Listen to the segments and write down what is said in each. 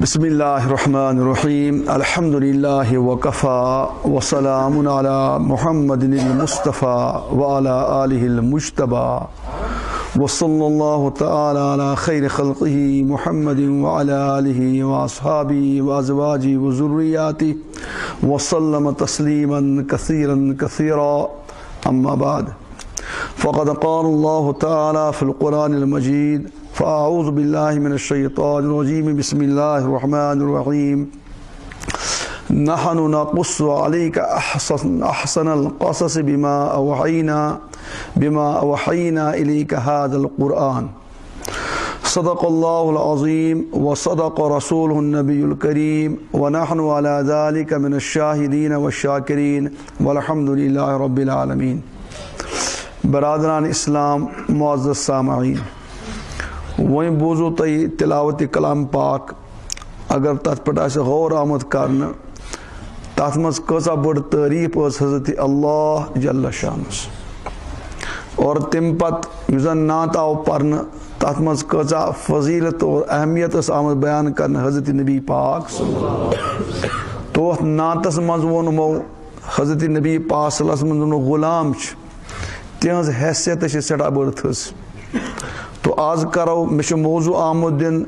بسم اللہ الرحمن الرحیم الحمد للہ وکفی وسلام علی محمد المصطفی وعلی آلہ المجتبی وصلی اللہ تعالی علی خیر خلقہ محمد وعلی آلہ واصحابہ وازواجہ وذریاتہ وسلم تسلیما کثیرا کثیرا اما بعد فقد قال اللہ تعالی فی القرآن المجید فأعوذ بالله من الشيطان الرجيم بسم الله الرحمن الرحيم نحن نقص عليك أحسن القصص بما أوحينا إليك هذا القرآن صدق الله العظيم وصدق رسوله النبي الكريم ونحن على ذلك من الشاهدين والشاكرين والحمد لله رب العالمين. برادران اسلام معزز سامعین، وہیں بوزو تئی تلاوت کلام پاک اگر تات پہ غور آمد کرنا تات مز کسا بڑ تعریف اس حضرت اللہ جل شانس اور تم پت یوزن نات آو پرنا تات مز کسا فضیلت اور اہمیت اس آمد بیان کرنا حضرت نبی پاک تو ناتس مز ونمو حضرت نبی پاک صلی اللہ علیہ وسلم غلام تہذ حیثیت سٹھا بڑ تھس. تو آز کرو مش موضوع آمد دن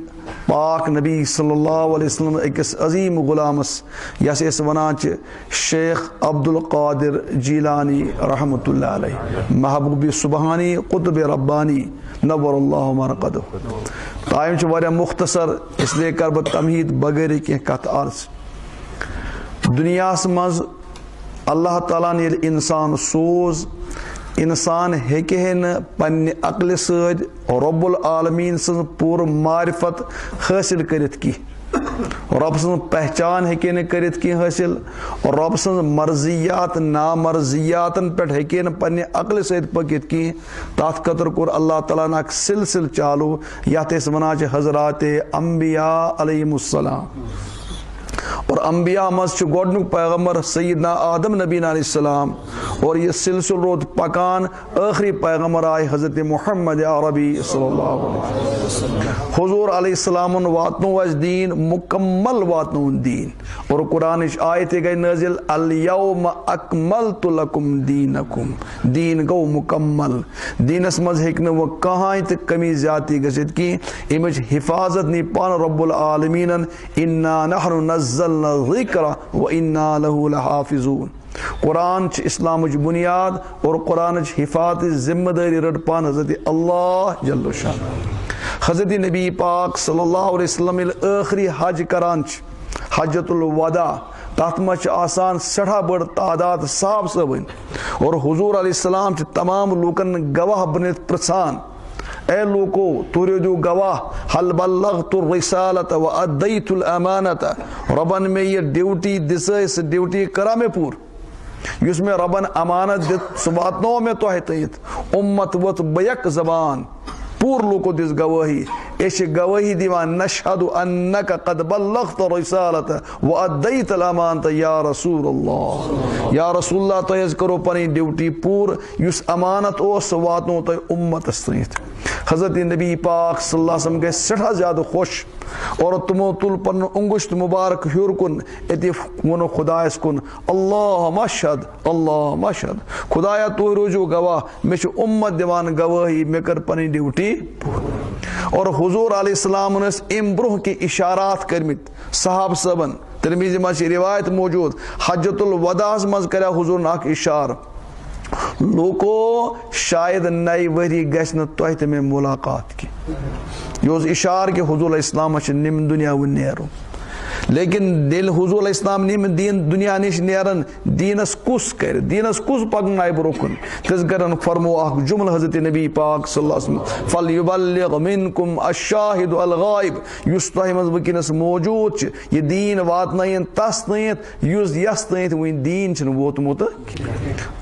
پاک نبی صلی اللہ علیہ وسلم اکس عظیم غلامس یس اس ونان شیخ عبد القادر جیلانی رحمۃ اللہ علیہ محبوب سبحانی قطب ربانی نور اللہ مرقدہ. ٹائم واریاہ مختصر اس لیے کر بہ تمہید بغیر کی کت عرض. دنیا مز اللہ تعالیٰ نے انسان سوز انسان ہیکہ پنہ عقل سۭتۍ رب العالمین سن پور معرفت حاصل کرت کی، رب سن پہچان ہیکہ کرت کی حاصل، اور رب سن مرضیات نامرضیاتن پہ ہیکہ پنہ عقل سۭتۍ پکت کی. تات خاطر کور اللہ تعالیٰ نے اک سلسل چالو یتھ أسۍ ونان حضرات انبیاء علیہم السلام. اور انبیاء مز گۄڈنیُک پیغمبر سیدنا آدم نبی علیہ السلام، اور یہ سلسل رود پکان آخری پیغمبر آئے حضرت محمد عربی صلی اللہ علیہ وسلم. حضور علیہ السلام واتنو اس دین مکمل واتنو دین، اور قرآن آیت گئی نازل الیوم اکملت لکم دینکم، دین گو مکمل. دینس مز ہیکن وہ کہاں تک کمی زیادتی گژھت کی. امچ حفاظت نی پان رب العالمین انا نحن نزلنا الذکر وانا له لحافظون. قرآن اسلام بنیاد اور قرآن حفاظت ذمہ داری رٹ پان حضرت اللہ جل شان. حضرت نبی پاک صلی اللہ علیہ وسلم آخری حج کران حجت الوداع، تات مچ آسان سٹھا بڑ تعداد صاحب صبن، اور حضور علیہ السلام تمام لوکن گواہ بنت پرسان اے لوکو توریدو گواہ حل بلغت الرسالت و ادیت الامانت. ربن میں یہ ڈیوٹی دس اس ڈیوٹی کرا میں پور یس میں ربن امانت دت سواتنو میں تو ہتیت امت وت بیک زبان پور لوکو دس گواہی ایش گواہی دیوان نشہد انک قد بلغت رسالت و ادیت الامانت یا رسول اللہ. یا رسول اللہ تو از کرو پنی ڈیوٹی پور یس امانت او سواتنو تو امت استنیت. حضرت نبی پاک صلی اللہ علیہ وسلم گئے سٹھا زیادہ خوش، اور تمو تل پن انگشت مبارک ہیور کن اتی ونو خدایس کن اللہ مشہد اللہ مشہد. خدایا تو روجو گواہ میں امت دیوان گواہی میں کر پنی ڈیوٹی پور. اور حضور علیہ السلام نے ام برہ کی اشارات کرمت صحاب صبن. ترمذی مز روایت موجود حجت الوداع مز کریا حضور نے اک اشار لوکو شاید نئی وری گھن تہ تہ میں ملاقات کی. یہ اشار کہ حضور علیہ السلام نم دنیا و نیرو، لیکن دل حضور علیہ السلام نیم دین دنیا نش نیرن دینس کس کر دینس کس پکنائے برکن تس کرن فرمو اخ جمل حضرت نبی پاک صلی اللہ علیہ وسلم فلیبلغ منکم الشاہد الغائب. یس تہ مز ونکس موجود یہ دین واتنائن تس تیت یس یس تیت ون دین چھ ووتمت.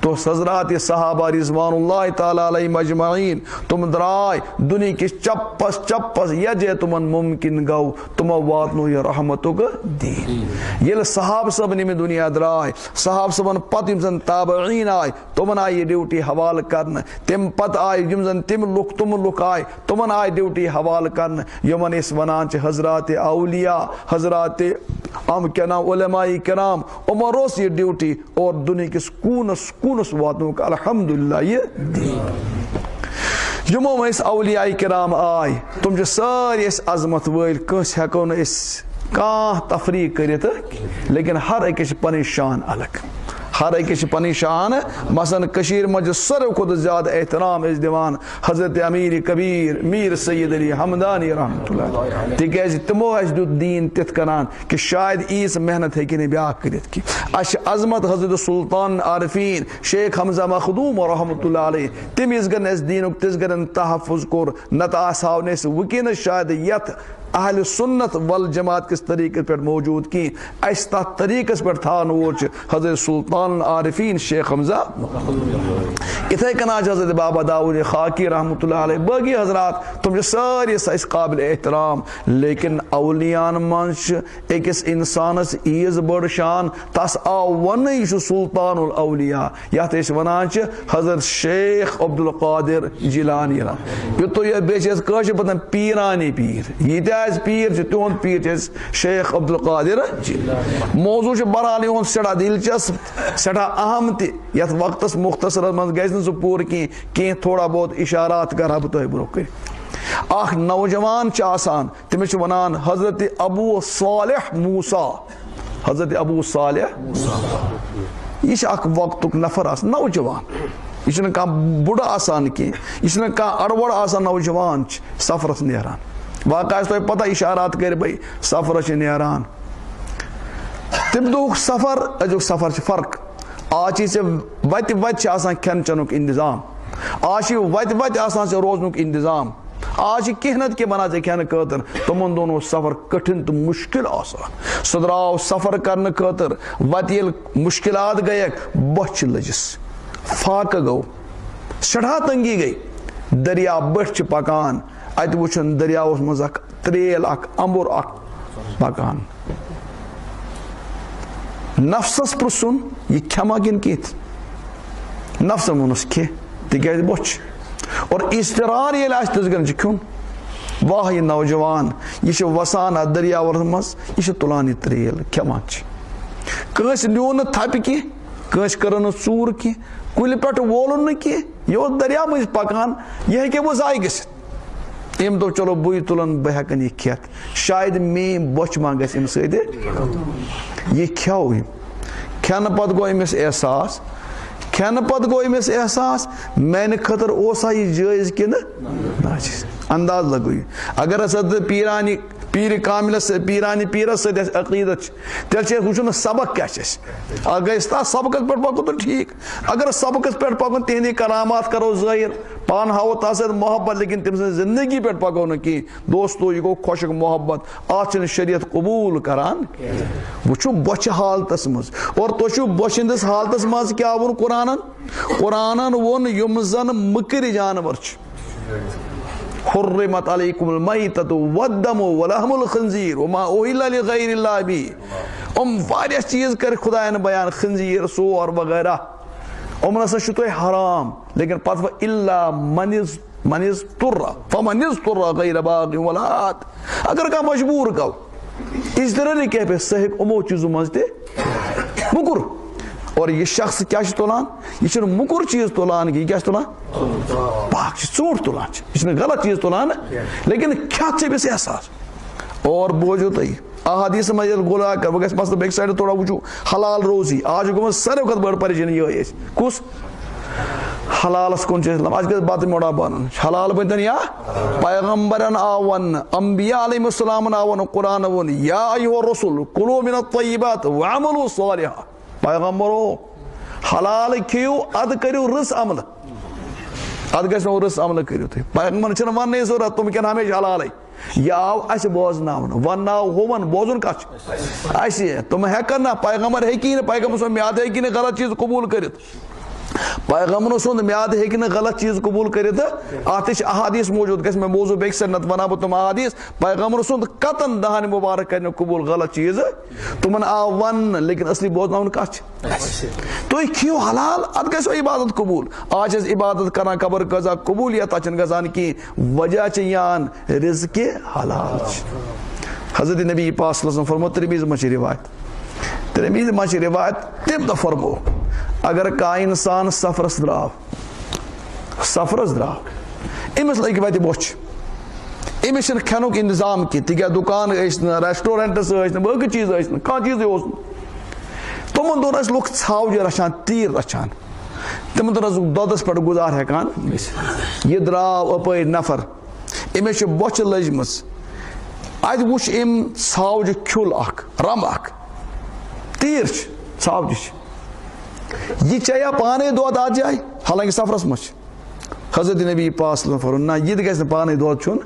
تو حضرات صحابہ رضوان اللہ تعالی علیہم اجمعین تم درائے دنیا کس چپس چپس یجے تمن ممکن گو تم واتنو یہ رحمتک دین. یل صحابہ صبن یمہ دنیا درائے صحابہ صبن پتہ یم زن تابعین آئے تمن آئی یہ ڈیوٹی حوالہ کرنے تم پتہ آئے یم زن تم لوک آئے تمن آئے ڈیوٹی حوالہ کرنے یمن اس ونان چھ حضرات اولیاء حضرات علماء کرام عمر روس یہ ڈیوٹی اور دنیا کس کونس واتنوں کا الحمدللہ یہ دین. یمو اس اولیاء کرام آئے تم چھ ساری اس عظمت ویل کنس ہیکو نہ اس کان تفریق کرت لیکن ہر اکس پن شان الگ ہر اکس پن شان. مثلا کشیر مجھ ساروی کھت زیادہ احترام اس دیوان حضرت امیر کبیر میر سید علی حمدانی رحمۃ اللہ تکیاز تمو اس دیت دین تت کران کہ شاید ایس محنت ہیکہ نہ بیاکھ کرت کی اش عظمت حضرت سلطان عارفین شیخ حمزہ مخدوم رحمۃ اللہ علیہ تم اس گن اس دینک تس گن تحفظ کور نت آساو نس وکینس شاید یت اہل سنت والجماعت کس طریقے پر موجود کی اس تات طریقے پر تھان وچ حضرت سلطان عارفین شیخ حمزہ اتھے کناج حضرت بابا داؤد خاکی رحمۃ اللہ علیہ باقی حضرات تم ساری اس قابل احترام. لیکن اولیاء منش اکس انسانس ایز بڑ شان تس آو ون یہ سلطان الاولیاء یت ونان حضرت شیخ عبد القادر جیلانی تو یہ بیس پتہ پیرانی پیر یہ پیر تہد پیر شیخ عبد القادر موضوع برحال یہ سٹھا دلچسپ سٹھا اہم تہ وقتس مختصر من گھن سہ پور کی تھوڑا بہت اشارات کرا بہ تہ برو کر. اخ نوجوان آسان تمس ونان حضرت ابو صالح موسیٰ حضرت ابو صالح یہ اخ وقت نفر نوجوان یہ بڑھ آسان کی یہ اڑوڑ آسان نوجوان سفرس نیران واقعہ تہ پتہ اشارات کر بھائی سفر نیران تم دہ سفر ازیک سفر فرق آج وت کھین چنک انتظام آج وت روزنک انتظام آج کھہ نت بنا کھین خاطر تمن دونوں سفر کٹھن تو مشکل آسان سہ درو سفر کرنے خاطر وت یل مشکلات گیک بچ لجس فاقہ گو سٹھا تنگی گئی دریا بٹھ پکان ات وچن دریاوس مز تریل امبر پکان نفسس پرسن یہ کھما کن کھت نفسن ونس کھے تکیاز بچ اور اضطرار یل آس تس گن کھن واہ یہ نوجوان یہ وسان ات دریاور مز یہ تلان یہ تریل کھمان کنس نیون تھپ کی کنس کرن ژور کی کل پہ وولن نا کی یہ دریا مز پکان یہ ہیکہ وہ ضائع گژھت ام دو چلو بے تلن بہ ہیکن یہ کھیت شاید میم بچ ما گژھِ امہ سۭتۍ یہ کھیو کھٮ۪نہٕ پتہٕ گوٚو أمِس احساس کھٮ۪نہٕ پتہٕ گوٚو أمِس احساس میانہِ خٲطرٕ اوسا یہِ جٲیز کِنہٕ ناجٲیز انداز لگٲیِو اگر ہسا پیرانی پیر کاملس پیرانی پیرس ست عقیدت تیل وچن سبق کیا اگر سبقس پہ پکو تو ٹھیک اگر سبقس پہ پکن تہندی کرامات کرو ظاہر پان ہاو تس محبت لیکن تم سن زندگی پہ پکو نا کی دوستو یہ گو خوشک محبت ات شریعت قبول کران وچو بچ حالتس مز اور تو بچندس حالتس مز کیا ون قرآن ون یم زن مکر جانور حرمت علیکم المیتۃ والدم ولحم الخنزیر وما اہل لغیر اللہ بہ واریاہ چیز کر خدایان بیان خنزیر سور وغیرہ نسا چھ تہ حرام لیکن پتہ الا من اضطر فمن اضطر غیر باغ ولا عاد اگر کا مجبور گو اضطراری کیا پہ سہ امو چیزوں مز تہ مکر اور یہ شخص کیا تلان یہ مکر چیز تلان یہ کیا تلان پاک ژوٗنٛٹھ تلان یہ غلط چیز تلان لیکن کھیت سے بھی احساس اور بوجھو تھی احادیث میں گولا کر وہ مسئلہ بیک سائڈ تھوڑا وچو حلال روزی آج گوٚمُت ساروی کھۄتہٕ بٔڑ پریشٲنی یہے کس حلالس کن آج کل بات موڑا بنن حلال بنتن یا پیغمبرن آون انبیاء علیہ السلام آون قرآن ون یا ایھا الرسل کلوا من الطیبات وعملوا صالحا پیغمبرو حلال کھیو اد کریو رس عمل اد گژھِ رس عمل کریو تھی پیغمبر چھن وننے ضرورت تم کین ہمیشہ حلالے یہ آو اس بوزناون وناو ہوون بوزن کچھ اس تم ہیکن نا پیغمبر ہیکی نہ پیغمبر سو میاد ہیکی نہ غلط چیز قبول کرت پیغمبر سند میاد ہیکہ نہ غلط چیز قبول کرت ات احادیث موجود گژھِ مےٚ موضوع بیٚکہِ ساتہٕ نتہٕ ونہٕ بہٕ تِم احادیث پیغمبر سند قطن دہن مبارک کرنہٕ قبول غلط چیز تمن آو وننہٕ لیکن اصلی بوزناون کتھ چھِ تُہۍ کھیِو حلال اتھ گژھِو عبادت قبول آز چھِ أسۍ عبادت کران قبر قضا قبولیت تتھ چھنہٕ گژھان کِہیٖنۍ وجہ چھِ یان رزق حلال چھِ حضرت نبی پاک صلی اللہ علیہ وسلم فرمو ترمذی منٛز چھِ روایت ترمذی منٛز چھِ روایت تمہِ دۄہ فرمو اگر کانٛہہ انسان سفرس درٛاو أمِس لٔگۍ وتہِ بۄچھِ أمِس چھُنہٕ کھٮ۪نُک انتظام کینٛہہ تِکیٛازِ دُکان ٲسۍ نہٕ ریسٹورنٹس ٲسۍ نہٕ باقٕے چیٖز ٲسۍ نہٕ کانٛہہ چیٖزٕے اوس نہٕ تِمن دۄہن ٲسۍ لُکھ ژھاوجہِ رچھان تیٖر رچھان تِمن دۄہن ٲسۍ دۄدس پٮ۪ٹھ گُزار ہٮ۪کان گٔژھِتھ یہِ درٛاو اپٲرۍ نفر أمِس چھِ بۄچھِ لٔجمٕژ اتہِ وٕچھ أمۍ ژھاوجہِ کھیُل اکھ رمب اکھ تیٖر چھِ ژھاوجہِ چھِ یہ چیا پانے دۄد اتھ جایہِ حالانکہِ سفرس منٛز چھِ حضرت نبی پاک صلی اللہ علیہ وسلم نہ یہ گژھِ نہٕ پانے دۄد چیوٚن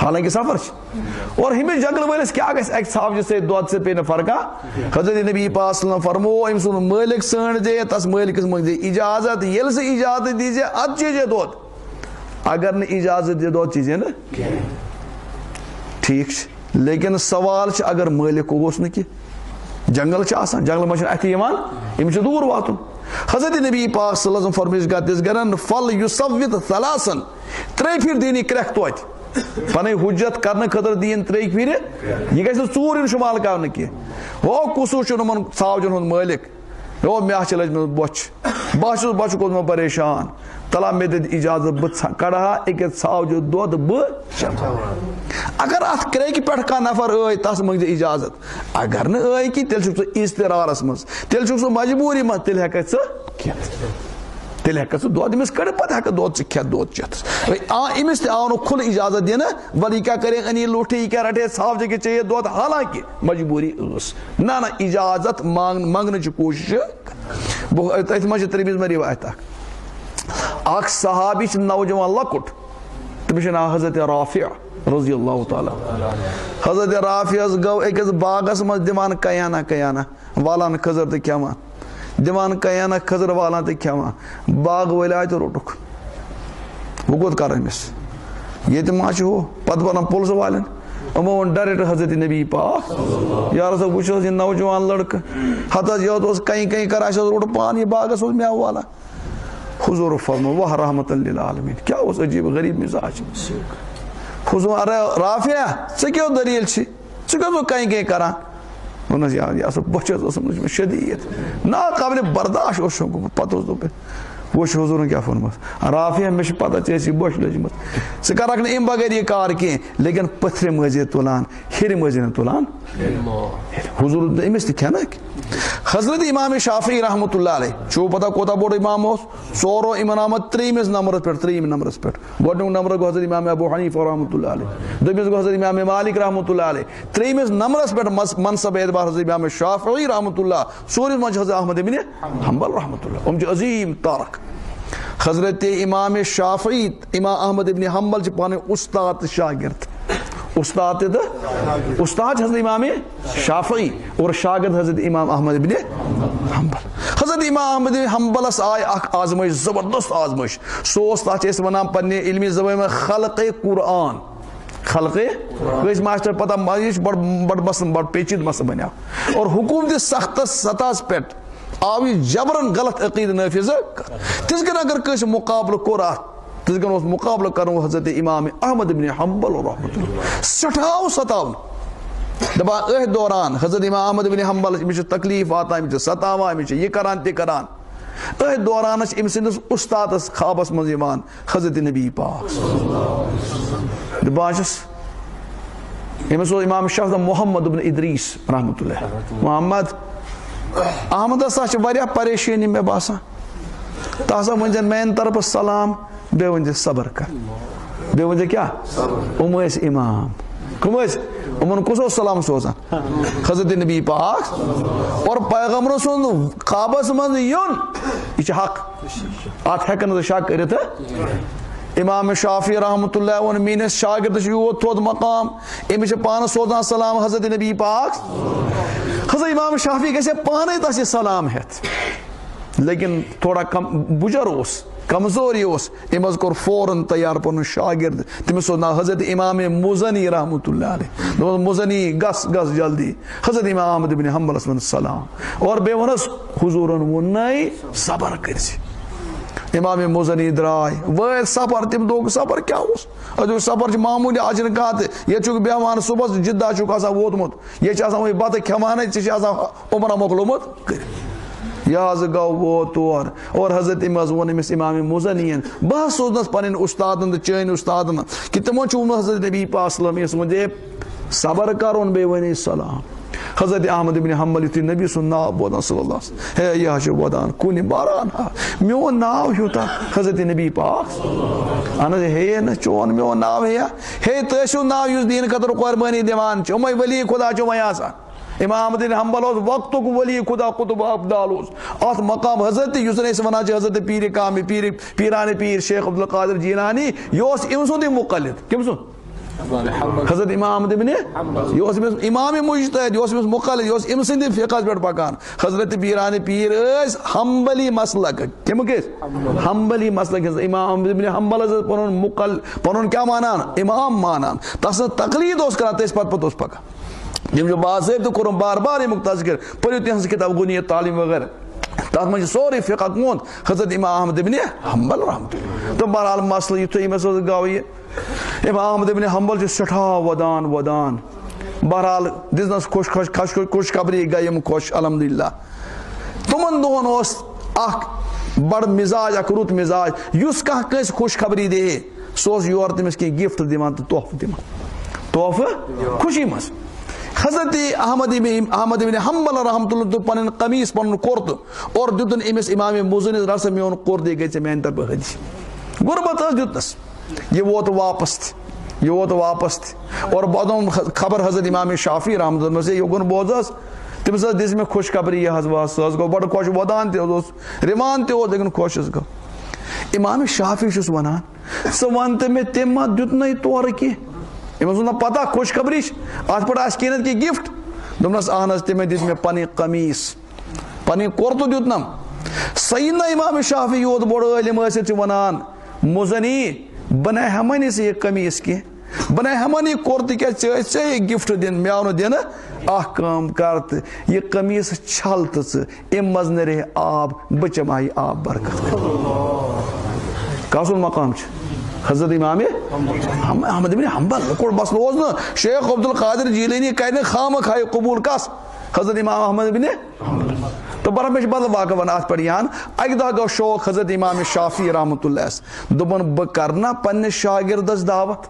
حالانکہِ سفر چھِ اور ہُمِس جنگلہٕ وٲلِس کیٛاہ گژھِ اکہِ ژھاوجہِ سۭتۍ دۄد سۭتۍ پیٚیہِ نہٕ فرقا حضرت نبی پاک صلی اللہ علیہ وسلم فرمو أمۍ سُنٛد مٲلِک ژھٲنٛڈ زِ تس مٲلکس منٛز دِ اجازت ییٚلہِ سُہ اجازت دی زِ ادٕ چیٖزے دۄد اگر نہٕ اجازت دی دۄد چیٖزے نہٕ ٹھیٖک چھُ لیکن سوال چھُ اگر مٲلک اوس نہٕ کینٛہہ جنگل چھِ آسان جنگلہٕ منٛز چھُنہٕ اَتھِ یِوان أمِس چھُ دوٗر واتُن حضرت نبی پاک صلی اللہ علیہ وسلم فرمٲیش گتِس گرن فل یُصوِت ثلاثن ترٛیٚیہِ پھِرِ دِنۍ یہِ کرٛٮ۪کھ توتہِ پنٕنۍ حُجت کرنہٕ خٲطرٕ دِیِن ترٛیٚیہِ پھِرِ یہِ گژھِ نہٕ ژوٗر یُن شُمال کرنہٕ کینٛہہ ہو کُسُے چھُنہٕ یِمن ژھاوجن ہُنٛد مٲلِک ہو مےٚ چھِ لٔجمٕژ بۄچھِ بہٕ چھُس بۄچھِ گوٚمُت پریشان تلا مےٚ دِتۍ اجازت بہٕ کڑٕ ہا أکِس ژھاوجہِ دۄد بہٕ اگر اتھ کرٛیٚکہِ پٮ۪ٹھ کانٛہہ نفر ٲے تس منٛز دِ اجازت اگر نہٕ ٲے کینٛہہ تیٚلہِ چھُکھ ژٕ اضطرارس منٛز تیٚلہِ چھُکھ ژٕ مجبوٗری منٛز تیٚلہِ ہٮ۪ککھ ژٕ کھٮ۪تھ تیٚلہِ ہٮ۪ککھ ژٕ دۄد أمِس کٔڑِتھ پتہٕ ہٮ۪ککھ دۄد ژٕ کھٮ۪تھ دۄد چٮ۪تھ أمِس تہِ آو نہٕ کھُلہٕ اجازت دِنہٕ وۄنۍ یہِ کیٛاہ کرے أنی لوٗٹھٕے یہِ کیٛاہ رٹے ژھاوجہِ کے چیٚیے دۄد حالانکہِ مجبوٗری ٲس نہ اجازت منٛگنٕچ کوٗشش أتھۍ منٛز چھِ ترمذی منٛز رِوایت اکھ صحابی چھُ نوجوان لۄکُٹ تٔمِس چھُ ناو حضرت رافع رضی اللہ تعالیٰ حضرت رافعس گوٚو أکِس باغس منٛز دِوان کیانا والان کھٔزٕر تہٕ کھٮ۪وان دِوان کیانا کھٔزٕر والان تہٕ کھٮ۪وان باغہٕ وٲلۍ آے تہٕ روٚٹُکھ وۄنۍ کوٚت کر أمِس ییٚتہِ ما چھُ ہُہ پتہٕ ونان پُلسہٕ والٮ۪ن یِمو ووٚن ڈایریکٹ حضرت نبی پاک یارٕ صٲب وٕچھ حظ یہِ نوجوان لڑکہٕ ہتھ حظ یوت اوس کَنہِ کران اَسہِ حظ روٚٹ پانہٕ یہِ باغس اوس مٮ۪وٕ والان حضوٗر فرمو واہ رحمتُ لِلعالمیٖن کیٛاہ اوس عجیٖب غریٖب مِزاج حضوٗر ارے رافع ژےٚ کیٛاہ دٔلیٖل چھِ ژٕ کیٛازِ اوسُکھ کَنہِ کران ووٚنُس یار یہِ ہسا بۄچھِ حظ ٲسٕم لٔجمٕژ شدیٖد ناقابلہِ برداش اوسُم گوٚمُت پتہٕ اوس دوٚپُن وٕچھ حضوٗرن کیٛاہ ووٚنمُت رافع مےٚ چھِ پتہ ژےٚ ٲسۍ یہِ بۄچھِ لٔجمٕژ ژٕ کرکھ نہٕ اَمہِ بغٲر یہِ کار کینٛہہ لیکن پٔتھرِ مٔنٛزۍ تُلان ہیٚرِ مٔنٛزۍ نہٕ تُلان حضوٗر دوٚپ أمِس تہِ کھٮ۪نٕکۍ حضرت امام شافعی رحمتہ اللہ علیہ چھُو پتہ کوتاہ بوٚڑ امام اوس سُہ اوٚر اِمامت ترٛیٚیِمِس نمبرس پٮ۪ٹھ گۄڈٕنیُک نمبر گوٚو حضرت امام ابوٗ حنیٖفہ رحمتہ اللہ علیہ دوٚیمِس گوٚو حضرت امام مالک رحمتہ اللہ علیہ ترٛیٚیِمِس نمبرس پٮ۪ٹھ منصب اعتبار حضرت امام شافعی رحمتہ اللہ ژوٗرِمِس منٛز چھِ حضرت احمد ابن حنبل رحمتہ اللہ یِم چھِ عظیٖم تارک حضرت امام شافعی امام احمد ابن حنبل چھِ پانہٕ ؤنۍ اُستاد تہٕ شاگرد استاد تہِ تہٕ استاد حضرت امام شافعی اور شاگرد حضرت امام احمد ابن حنبل حضرت امام احمد ابن حنبلس آیہِ اکھ آزمٲیش زبردست آزمٲیش سُہ اوس تتھ چھِ أسۍ ونان پننہِ علمی زبٲنۍ منٛز خلقے قرآن خلقے کٲنٛسہِ ما آسہِ تۄہہِ پتہ یہِ چھُ بڑٕ مسلہٕ بڑٕ پیچیدٕ مسلہٕ بنیو اور حکوٗمتہِ سختس سطحس پٮ۪ٹھ آو یہِ جبرن غلط عقیٖدٕ نٲفِظ تِژھ گٔنۍ اگر کٲنٛسہِ مُقابلہٕ کوٚر اتھ تِژھ گٔنۍ اوس مُقابلہٕ کرُن حضرت امام احمد ابن حنبل رحمتہ اللہ سٮ۪ٹھاہ آو ستاونہٕ دپان أتھۍ دوران حضرت امام احمد ابن حنبل أمِس چھُ تکلیٖف واتان أمِس چھِ ستاوان أمِس چھِ یہِ کران تہِ کران أتھۍ دوران چھِ أمۍ سٕنٛدِس اُستادس خوابس منٛز یِوان حضرت نبی پاک دپان چھِس أمِس اوس امام شاہ محمد ابن ادریٖس رحمتہ اللہ محمد احمدس ہسا چھِ واریاہ پریشٲنی مےٚ باسان تہٕ ہسا ؤنۍ زٮ۪ن میانہِ طرفہٕ سلام بیٚیہِ ؤنۍ زِ صبر کر بیٚیہِ ؤنۍ زِ کیٛاہ یِم ٲسۍ امام کٕم ٲسۍ یِمن کُس اوس سلام سوزان حضرت نبی پاک اور پیغمبر سُنٛد خوابس منٛز یُن یہِ چھِ حق اتھ ہٮ۪کن نہٕ ژٕ شک کٔرِتھ امام شافعی رحمتہ اللہ ووٚن میٲنِس شاگردس چھُ یوٗت تھوٚد مقام أمِس چھِ پانہٕ سوزان سلام حضرت نبی پاک حضرت امام شافعی گژھِ ہا پانے تس یہِ سلام ہٮ۪تھ لیکن تھوڑا بجر اس کمزوری اس امز کور فوراً تیار پن شاگرد تمس نا حضرت امام مزنی رحمۃ اللہ علیہ مزنی گس جلدی حضرت امام احمد بن حنبل السلام اور بے ونس حضورن ونائی صبر کرسی امام مزنی درائے وہ سفر تم دو سفر کیا اس ادو سفر معمولی اجر کات یہ چھ بیوان صبح جدہ چھ آسان ووتمت یہ چھ آسان وہ بتہ کھوان ژے آسان عمرہ مۄکلومُت یہ گو وہ تور اور حضرت امز وون امس امام مزنین بہ سوزنس پن استادن تو چین استادن کہ تمو چھ حضرت نبی پاک صلی اللہ علیہ وسلم صبر کرون بے ونی سلام حضرت احمد بن حنبل یتھ نبی سن ناو بودان صلی اللہ علیہ وسلم ہے یہ چھ ودان کن باران میون ناو ہیوتا حضرت نبی پاک اہن ہے نا چون میون ناو ہے تسو ناو یس دین خاطر قربانی دیوان چھ امی ولی خدا چھ وی آسان امام احمد بن حنبل وقت کو ولی خدا قطب ابدال ات مقام حضرت یوسف ونان حضرت پیر کام پیران پیر شیخ عبد القادر جیلانی یہ ام سند مقلد کم سن حضرت امام احمد بن یہ امام مجتہد یہ مقلد یہ ام سند فقہ پہ پکان حضرت پیران پیر حنبلی مسلک کم کس حنبلی مسلک امام احمد بن حنبل پنن مقلد پنن کیا مانان امام مانان تس تقلید اس کران تس پت اس پکان یم جو باضابطہ تو کرم بار بار یہ مختصر پریو تہذ کتاب غنیت تعلیم وغیرہ تر من سوری فقہ کون حضرت امام احمد بن حنبل رحمۃ اللہ تو بہرحال مسئلہ یہ مس گو یہ امام احمد بن حنبل سٹھا ودان بہرحال دس خوش خبری گئی خوش الحمدللہ تمن دہن اس اخ بڑ مزاج اخ رت مزاج اس کس خوش خبری دے سو یور تمس کی گفٹ دان تو تحفہ خوشی مز حضرت احمد بن حنبل رحمۃ اللہ تو پن قمیص پن کورت اور دتن امس امام مزنی رس میون کورت گئی ژے میانہ طرف حدی غربت دتنس یہ ووت واپس اور بدم خبر حضرت امام شافعی رحمۃ اللہ سے یوگن بوزس تمس دس میں خوش خبری یہ سہ گو بڑ خوش ودان رمان تہ لیکن خوش گو امام شافعی چھس ونان سہ ون تو مے تم ما دتنے تور کی امس ون پتہ خوش خبری ات پہ آس کینت کی گفٹ دس اہن تمے دس مے پن قمیص پن کورت دتنم سیدنا امام شافعی یوت بوڑ عالم ٲسِتھ چھِ ونان مزنی بنائے ہمن یہ قمیص کی بنائے ہمن یہ کورت کیا ژے گفٹ دن مے آو دن اخ کام کر یہ قمیص چھل تو ام مز نرے آب بہ چمہا یہ آب برکت کاسن مقام حضرت امام احمد بن حنبل کوڑ بس روز نا شیخ عبد القادر جیلانی کہنے خام کھائے قبول کس حضرت امام احمد بن تو برا میں بدل واقع ون ات پہ یہ اک دہ گو شوق حضرت امام شافعی رحمۃ اللہ دپن بہ کرنا پنس شاگردس دعوت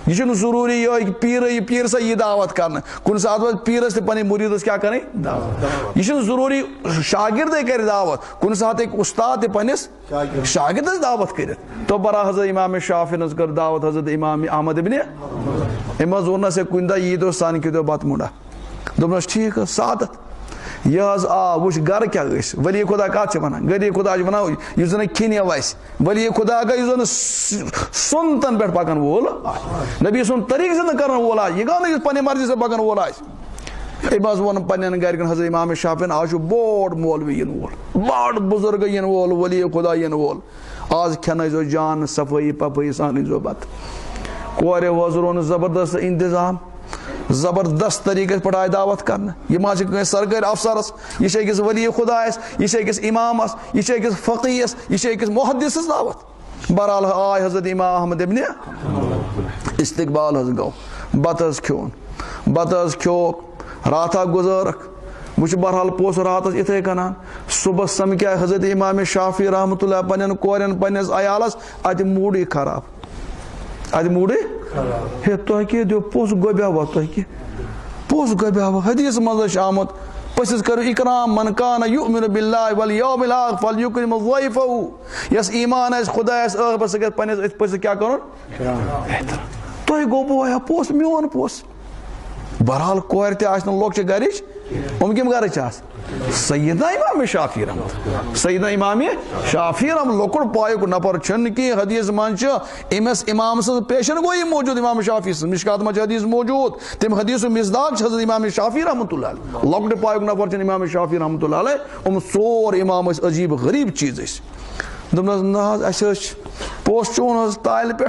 یہ ضروری یہ پیر سا یہ دعوت کرنا کن سات پیرس تہ پنہ مریدس کیا کریں دعوت یہ ضروری شاگردے کر دعوت کن سات ایک استاد تہ پنس شاگردس دعوت کرت تو برا حضرت امام شافعی نس کر دعوت حضرت امام احمد بن امز ون سے کن دہ یہ سان کتو بت مڑا دس ٹھیک سعادت یہ آ وچ گر کیا ولی خدا کت ونان غریب خدا ونان یہ زن کھنیا ویس ولی خدا گا یہ زن سنتن پہ پکان وول نبی سن طریق سے کرن وول یہ گا نا پنہ مرضی سے پکان وول امز ون پنن گرکن حضرت امام شافعی آج بوڑ مولوی ین وول بوڑ بزرگ ین وول ولی خدا ین وول آج کھنزو جان صفائی پپائی سان زو بت کور وزرون زبردست انتظام زبردست طریقہ پہ آئے دعوت کرنا یہ ما سرکاری افسرس یہ أکس ولی خدا یہ أکس امامس یہ أکس فقیس یہ أکس محدث دعوت بہرحال آئے حضرت امام احمد ابن استقبال حض گو بت کھوک راتھا گزارک وچ بہرحال پوس رات اتھے کنان صبح سمکھا حضرت امام شافعی رحمۃ اللہ پنن کورن پنس عیالس ات موڈی خراب ات موڈی ہے تو دیو پوس گوبیاوا تو پوس گوبیاوا حدیث مز آمت پسز کرو اکرام من کان یؤمن باللہ والیوم الاخر فلیکرم ضیفہ یس ایمان اس خدا اس بس پنس ات پس کیا کرن تو گو بویا پوس میون پوس بہرحال کور تہ آس لوکچہ گرچ کم گھر سیدنا امام شافعی رحمت سیدنا امام شافعی رحمت لکڑ پایک نفر چھن کی حدیث من امس امام سن پیشن گوئی موجود امام شافعی سن مشکات مچ حدیث موجود تم حدیث مصداق حضرت امام شافعی رحمت اللہ علیہ لکڑ پایک نفر چھن امام شافعی رحمت اللہ علیہ سور امام عجیب غریب چیز دس نا پوسٹ چون تالہ پہ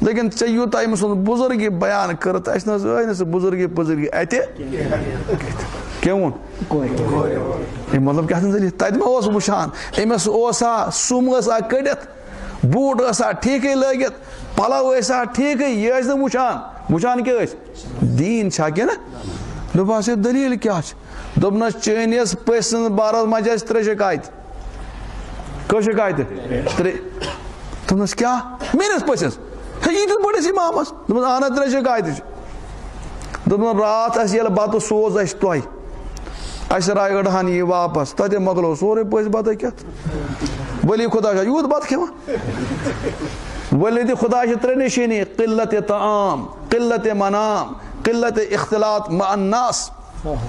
لیکن ے یوتہ أمۍ سُنٛد بُزرگی بیان کٔرِتھ اَسہِ نہ حظ ٲے نہٕ سُہ بُزرگی پُزرگی اَتہِ کیٛاہ ووٚن مطلب کیٛاہ چھُنہٕ ذٔریعہٕ تَتہِ ما اوس وٕچھان أمِس اوسا سُم ٲسا کٔڑِتھ بوٗٹ ٲسا ٹھیٖکٕے لٲگِتھ پَلو ٲسا ٹھیٖکٕے یہِ ٲسۍ نہٕ وٕچھان کیٛاہ ٲسۍ دیٖن چھا کِنہٕ دوٚپہَس ہے دٔلیٖل کیٛاہ چھِ دوٚپنَس چٲنِس پٔژھۍ سٕنٛدِس بارَس منٛز چھِ اَسہِ 3 شِکایتہٕ کٔژ شِکایتہٕ 3 دوٚپنَس کیٛاہ میٲنِس پٔژھِس ہے ییٖتِس بٔڑِس اِمامَس دوٚپمَس اہن حظ 3 شِکایتہٕ چھِ دوٚپمَس راتھ اَسہِ ییٚلہِ بَتہٕ سوز اَسہِ تۄہہِ اَسہِ راے أڑہَن یی واپَس تَتے مۄکلو سورُے پٔژھۍ بَتَے کھٮ۪تھ ؤلی خۄدا چھا یوٗت بَتہٕ کھٮ۪وان ؤلی خۄدا چھِ 3 نِشٲنی قِلَّتِ طعام قِلَّتِ منام قِلَّتِ اختلاط مع الناس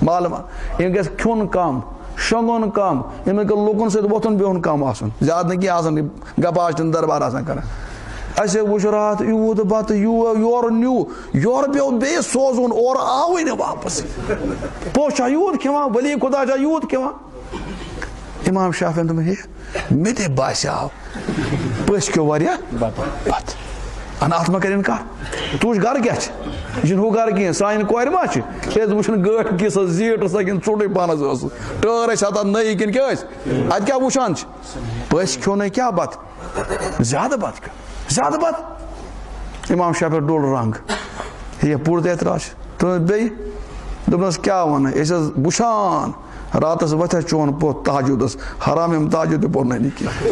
معلوم أمۍ گژھِ کھیوٚن کَم شۄنٛگُن کَم أمِس گژھِ لُکَن سۭتۍ وۄتھُن بِہُن کَم آسُن زیادٕ نہٕ کینٛہہ آسان گپاش تِم دربار آسان کَران اَسے وٕچھ راتھ یوٗت بَتہٕ یورٕ نیوٗ یورٕ پیوٚو بیٚیہِ سوزُن اورٕ آوٕے نہٕ واپَس پوٚژھ چھا یوٗت کھٮ۪وان ؤلی خۄدا چھا یوٗت کھٮ۪وان اِمام شافعیَن دوٚپُن ہے مےٚ تہِ باسیٛاو پٔژھۍ کھیوٚو واریاہ بَتہٕ اَنا اَتھ ما کَرِ اِنکار ژٕ وٕچھ گرٕ کیٛاہ چھِ یہِ چھُنہٕ ہُہ گرٕ کینٛہہ سانہِ کورِ ما چھِ کیٛازِ وٕچھُن گٲڑۍ کِژھ ٲس زیٖٹھ ٲسا کِنہٕ ژوٚٹٕے پانَس ٲس ٹٲر ٲسۍ اَتھ نٔے کِنہٕ کیٛاہ ٲسۍ اَتہِ کیٛاہ وٕچھان چھِ پٔژھۍ کھیوٚو نَے کیٛاہ بَتہٕ زیادٕ بَتہٕ کھیوٚو زیادٕ بَتہٕ اِمام شافعی ڈوٚل رنٛگ ہے پوٗرٕ اعتراض چھِ دوٚپنَس بیٚیہِ دوٚپنَس کیٛاہ وَنہٕ أسۍ حظ وٕچھان راتَس وۄتھِ چون پوٚت تہجُدَس حرام أمۍ تہجُد تہِ پوٚرنَے نہٕ کینٛہہ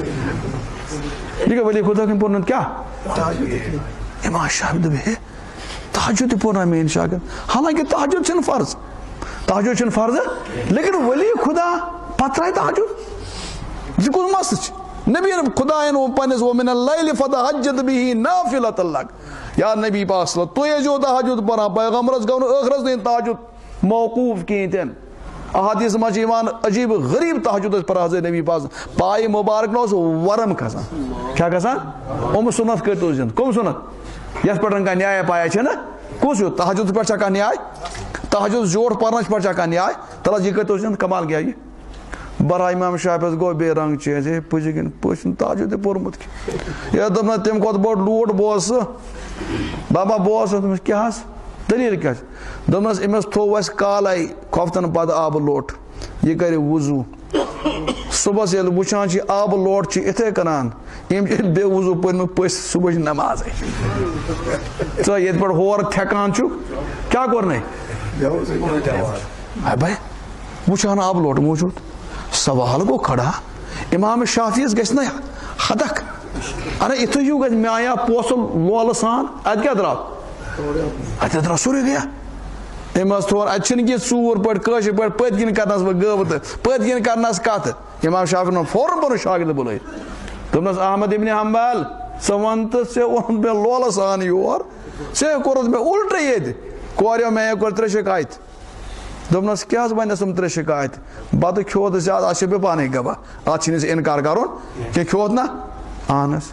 یہِ گٔے ؤلی خۄدا کٔمۍ پوٚرنَن کیٛاہ اِمام شافعی دوٚپ ہے تہجُد تہِ پوٚرنا میٛٲنۍ شاگرد حالانکہِ تہجُد چھِنہٕ فرض تہجُد چھِنہٕ فرضہٕ لیکن ؤلی خۄدا پَتہٕ ترٛایہِ تہجُد یہِ کُس مسلہٕ چھِ نبیَن خۄدایَن ووٚن پنٛنِس وَمِنَ اللیلِ فَتَہَجَّد بِہِ نافِلَةً لَکَ یا نبی پاک صلی اللہ تُہۍ ٲسۍزیو تہجُد پَران پیغمبرَس گوٚو نہٕ ٲخرَس تانۍ تہجُد موقوٗف کِہیٖنۍ تہِ نہٕ احادیٖث منٛز چھِ یِوان عجیٖب غریٖب تہجُد ٲسۍ پَران حضرت نبی پاک پایہِ مُبارک نہ اوس وَرم کھسان کیٛاہ گژھان سُنت کٔرۍ تو زِنٛدٕ کٕم سُنت یَتھ پٮ۪ٹھ کانٛہہ نیایا پایا چھَنہ کُس ہیوٗ تہجُدَس پٮ۪ٹھ چھا کانٛہہ نیاے تہجُد زیوٗٹھ پَرنَس پٮ۪ٹھ چھا کانٛہہ نیاے تَلہٕ حظ یہِ کٔرۍ تو زِنٛدٕ کمال گٔیٛا یہِ برا اِمام شافعیَس گوٚو بیٚیہِ رنٛگ چینٛج ہے پٔزی کِنہٕ پٔژھۍ چھُنہٕ تہجُد تہِ پوٚرمُت کینٛہہ ہے دوٚپ نہ تَمہِ کھۄتہٕ بوٚڑ لوٗٹھ بوز سُہ بابا بوز سُہ دوٚپمَس کیٛاہ حظ دٔلیٖل کیٛاہ چھِ دوٚپنَس أمِس تھوٚو اَسہِ کالَے کھۄفتَن پَتہٕ آبہٕ لوٹہٕ یہِ کَرِ وضوٗ صُبحَس ییٚلہِ وٕچھان چھِ آبہٕ لوٹہٕ چھِ یِتھَے کَران یِم چھِ بیٚیہِ وضوٗ پٔرۍمٕتۍ پٔژھۍ صُبحٕچ نٮ۪مازَے ژٕ ییٚتہِ پٮ۪ٹھ ہورٕ تھٮ۪کان چھُکھ کیٛاہ کوٚرنَے ہے بھاے وٕچھان آبہٕ لوٹہٕ موٗجوٗد سوال گوٚو کھڑا اِمام شافعیَس گژھِ نہ حدک اَرے یِتھُے ہیوٗ گژھِ مےٚ آیا پونٛسہٕ لولہٕ سان اَتہِ کیٛاہ درٛاو اَتہِ درٛاو سورُے گٔیا أمۍ حظ تھوٚو اَتہِ چھِنہٕ کینٛہہ ژوٗر پٲٹھۍ کٲشِر پٲٹھۍ پٔتۍ کِنۍ کَرنَس بہٕ گٲبتہٕ پٔتۍ کِنۍ کَرنَس کَتھٕ اِمام شافعیَن ووٚن فوراً پَنُن شاگِرد بُلٲیِتھ دوٚپنَس احمد ابنِ حنبل ژٕ وَن تہٕ ژےٚ اوٚنُتھ مےٚ لولہٕ سان یور ژےٚ کوٚرُتھ مےٚ اُلٹہٕ ییٚتہِ کوریو مےٚ کوٚر 3 شِکایتہٕ دوٚپنَس کیٛاہ حظ وَنٮ۪س یِم 3 شِکایتہٕ بَتہٕ کھیوٚو تہٕ زیادٕ اَتھ چھِ بہٕ پانَے گواہ اَتھ چھِنہٕ ژےٚ اِنکار کَرُن کینٛہہ کھیوٚوُتھ نا اہن حظ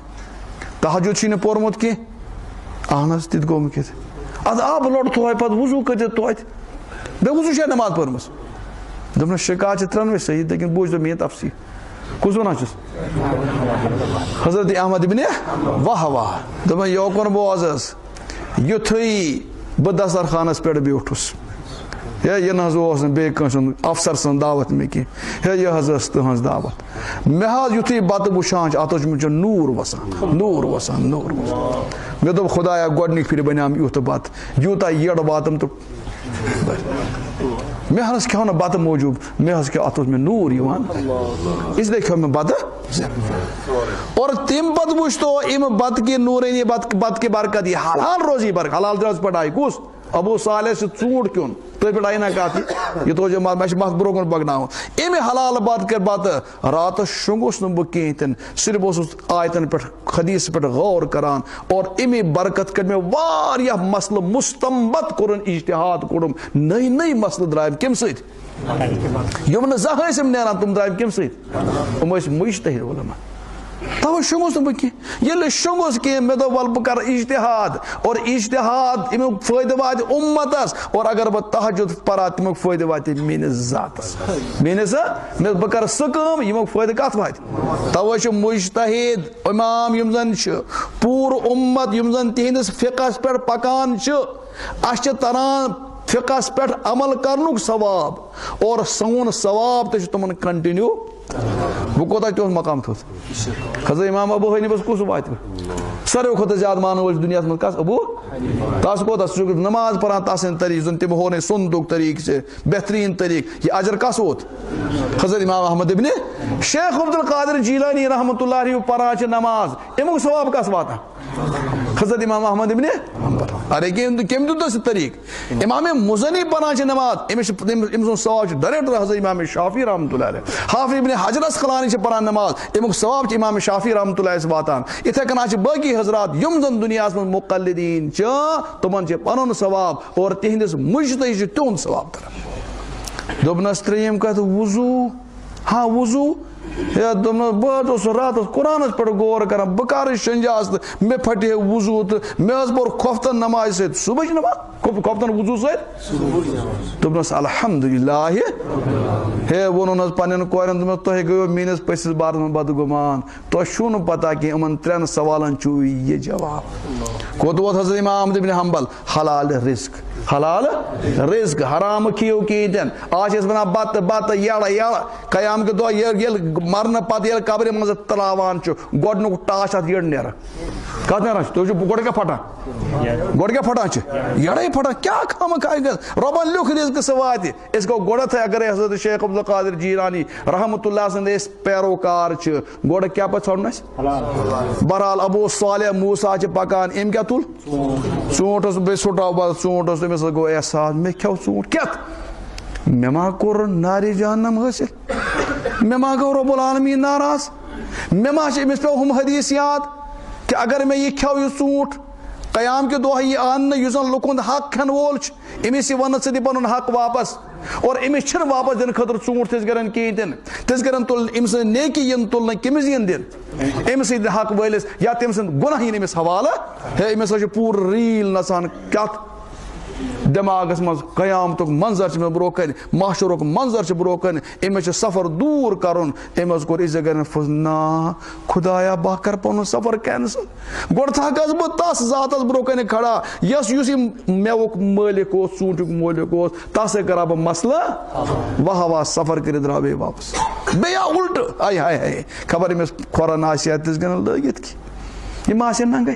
تہجُد چھُے نہٕ پوٚرمُت کینٛہہ اہن حظ تہِ تہِ گوٚو مےٚ کِتھ اَدٕ آبہٕ لوٹہٕ تھوٚوے پَتہٕ وضوٗ کٔرِتھ توتہِ بیٚیہِ وضوٗ چھا نٮ۪ماز پٔرمٕژ دوٚپنَس شِکایت چھِ 3 صحیح لیکن بوٗزتو میٛٲنۍ تفصیٖل کُس وَنان چھُس حضرت احمد ابنِ واہ واہ دوٚپُن یوکُن بوز حظ یُتھُے بہٕ دسترخانَس پٮ۪ٹھ بیوٗٹھُس ہے یہِ نہ حظ اوس نہٕ بیٚیہِ کٲنٛسہِ ہُنٛد اَفسر سٕنٛز دعوت مےٚ کینٛہہ ہے یہِ حظ ٲس تٕہٕنٛز دعوت مےٚ حظ یُتھُے بَتہٕ وٕچھان چھِ اَتھ اوس مےٚ چھُ نوٗر وَسان نوٗر وَسان نوٗر وَسان مےٚ دوٚپ خۄدایا گۄڈنِکۍ پھِرِ بَنیٛام یُتھ بَتہٕ یوٗتاہ یٔڈ واتَم تہٕ مےٚ حظ کھیوٚو نہٕ بَتہٕ موٗجوٗب مےٚ حظ کھیوٚو اَتھ اوس مےٚ نوٗر یِوان اِسلیے کھیوٚو مےٚ بَتہٕ اور تَمہِ پَتہٕ وٕچھ تو اَمہِ بَتہٕ کہِ نوٗرٲنی بَتہٕ کہِ برکت یہِ حلال روزی برکت حلال درٛاو پَڑایہِ کُس ابو صالح سے ژوٗنٛٹھ کیوٚن تُہۍ پٮ۪ٹھ آیہِ نا کتھ یہِ تھٲوزِ مےٚ چھِ متھ برٛونٛہہ کُن پکناوُن اَمہِ حلال بات کر بتہٕ راتس شۄنٛگُس نہٕ بہٕ کِہیٖنۍ تہِ نہٕ صرف اوسُس آیتن پٮ۪ٹھ حدیث پٮ۪ٹھ غور کران اور اَمے برکت کٔر مےٚ واریاہ مسلہٕ مستمبت کوٚرُن اجتہاد کوٚرُم نٔے نٔے مسلہٕ درٛاے کمہِ سۭتۍ یِم نہٕ زانٛہہ ٲسِم نیران تِم درٛاے کمہِ سۭتۍ یِم ٲسۍ مُجتہد علما توے شۄنٛگُس نہٕ بہٕ کینٛہہ ییٚلہِ شۄنٛگُس کینٛہہ مےٚ دوٚپ وَلہٕ بہٕ کَرٕ اجتہاد اور اجتہاد اَمیُک فٲیدٕ واتہِ اُمتس اور اگر بہٕ تہجد پرا تَمیُک فٲیدٕ واتہِ میٲنِس ذاتس میٲنِس بہٕ کَرٕ سُہ کٲم ییٚمیُک فٲیدٕ کتھ واتہِ توے چھُ مُجتہد اِمام یِم زن چھِ پوٗرٕ اُمت یِم زن تِہنٛدِس فِقہس پٮ۪ٹھ پکان چھِ اَسہِ چھِ تران فِقہس پٮ۪ٹھ عمل کرنُک ثواب اور سون ثواب تہِ چھُ تِمن کنٹِنیو وۄنۍ کوتاہ تِہُنٛد مقام تھوٚد حضرت امام ابو حنیفس کُس واتہِ ساروٕے کھۄتہٕ زیادٕ مانن وٲلۍ دُنیاہس منٛز کس ابو تس کوتاہ سُہ چھُ نماز پران تس سٕنٛدۍ طریٖقہٕ زن تٔمۍ ہوو نہٕ سُنتُک طریٖقہٕ چھِ بہتریٖن طریٖقہٕ یہِ اجر کس ووت حضرت امام احمد ابن شیخ عبد القادر جیلانی رحمتہ اللہ علیہ پران چھِ نماز امیُک ثواب کس واتان حضرت امام احمد ابن ارے کٔمۍ دیُت اَسہِ طریٖقہٕ امام مُزنی پران چھِ نماز أمِس سُنٛد ثواب چھُ ڈایریکٹ حضرت امام شافی رحمتہ اللہ علیہ حافظ ابن حجر اسقلانی چھِ پران نماز امیُک ثواب چھُ امام شافی رحمتہ اللہ علیہ واتان یِتھے کٔنۍ چھِ باقی حضرات یِم زن دُنیاہس منٛز مُقلدیٖن چھِ تِمن چھِ پنُن ثواب اور تِہنٛدِس مُجتہد چھُ تِہُنٛد ثواب کران دوٚپنس ترٛیٚیِم کتھ وضوٗ ہاں وضوٗ ہے دوٚپنس بہٕ حظ اوسُس راتس قرآنس پٮ۪ٹھ غور کران بہٕ کر شٔنجاس تہٕ مےٚ پھٹے وضوٗ تہٕ مےٚ حظ پوٚر کھۄفتن نمازِ سۭتۍ صبحٕچ نماز کھۄفتن وضوٗ سۭتۍ دوٚپنس الحمدُاللہ ہے ووٚنُن حظ پننٮ۪ن کورٮ۪ن دوٚپمس تۄہہِ گٔیو میٲنِس پٔژھِس بارس منٛز بدگُمان تۄہہِ چھُو نہٕ پتہ کینٛہہ یِمن 3 سوالن چھُ یہِ جواب کوٚت ووت حضرت امام احمد ابن حنبل حلال رزق حلال رزق حرام کھیٚیِو کِہیٖنۍ تہِ نہٕ آز چھِ أسۍ ونان بتہٕ یڑٕ قیام کہِ دۄہ ییٚلہِ مرنہٕ پتہٕ ییٚلہِ قبرِ منٛز ترٛاوان چھُ گۄڈنیُک ٹاس اَتھ یٔڑ نیران کتھ نیران چھُ تُہۍ وٕچھِو گۄڈٕ کیٛاہ پھٹان گۄڈٕ کیٛاہ پھٹان چھِ یڑے پھٹان کیٛاہ خامخا گژھِ رۄبن لیوٗکھ رِزقہٕ سُہ واتہِ أسۍ گوٚو گۄڈٕنٮ۪تھٕے اگرے حضرت شیخ عبد القادر جیلانی رحمتہ اللہ سٕنٛدۍ أسۍ پیروکار چھِ گۄڈٕ کیٛاہ پتہٕ ژھانڈُن اَسہِ بہرحال ابو صالح موسا چھِ پکان أمۍ کیٛاہ تُل ژوٗنٛٹھ بیٚیہِ سُٹاو بدل ژوٗنٛٹھ اوس تٔمِس گوٚو احساس مےٚ کھیوٚو ژوٗنٛٹھ کیٛاہ مےٚ ما کوٚر نارِ جہنم حٲصِل مےٚ ما گوٚو رۄب العالمیٖن ناراض مےٚ ما چھِ أمِس پیوٚو ہُم حدیٖث یاد کہِ اگر مےٚ یہِ کھیوٚو یہِ ژوٗنٛٹھ قیام کہِ دۄہ یی اننہٕ یُس زن لُکن ہُنٛد حق کھٮ۪ن وول چھُ أمِس یہِ وننہٕ ژٕ دِ پنُن حق واپس اور أمِس چھِنہٕ واپس دِنہٕ خٲطرٕ ژوٗنٛٹھ تِژھ گرن کِہیٖنۍ تہِ نہٕ تِژھ گرن تُلٕنۍ أمۍ سٕنٛز نیکی یِن تُلنہٕ کٔمِس یِن دِنہٕ أمِس یی حق وٲلِس یا تٔمۍ سٕنٛدۍ گۄناہ یِن أمِس حوالہٕ ہے أمِس حظ چھُ پوٗرٕ ریٖل نژان کتھ دٮ۪ماغس منٛز قیامتُک منظر چھُ مےٚ برونٛہہ کنہِ محشرُک منظر چھُ برونٛہہ کنہِ أمِس چھُ سفر دوٗر کرُن أمۍ حظ کوٚر عزت گرن نا خدایا بہٕ کرٕ پنُن سفر کینسل گۄڈٕ تھکس بہٕ تس ذاتس برونٛہہ کنہِ کھڑا یُس یہِ مٮ۪وُک مٲلِک اوس ژوٗنٛٹھیُک مٲلِک اوس تس سۭتۍ کرہا بہٕ مسلہٕ واہ سفر کٔرِتھ درٛاو بیٚیہِ واپس بیٚیہِ آو اُلٹہٕ آے ہاے ہاے خبر أمِس کھۄرن آسہِ ہا تِژھ گرن لٲگِتھ کینٛہہ یِم آسن ننگے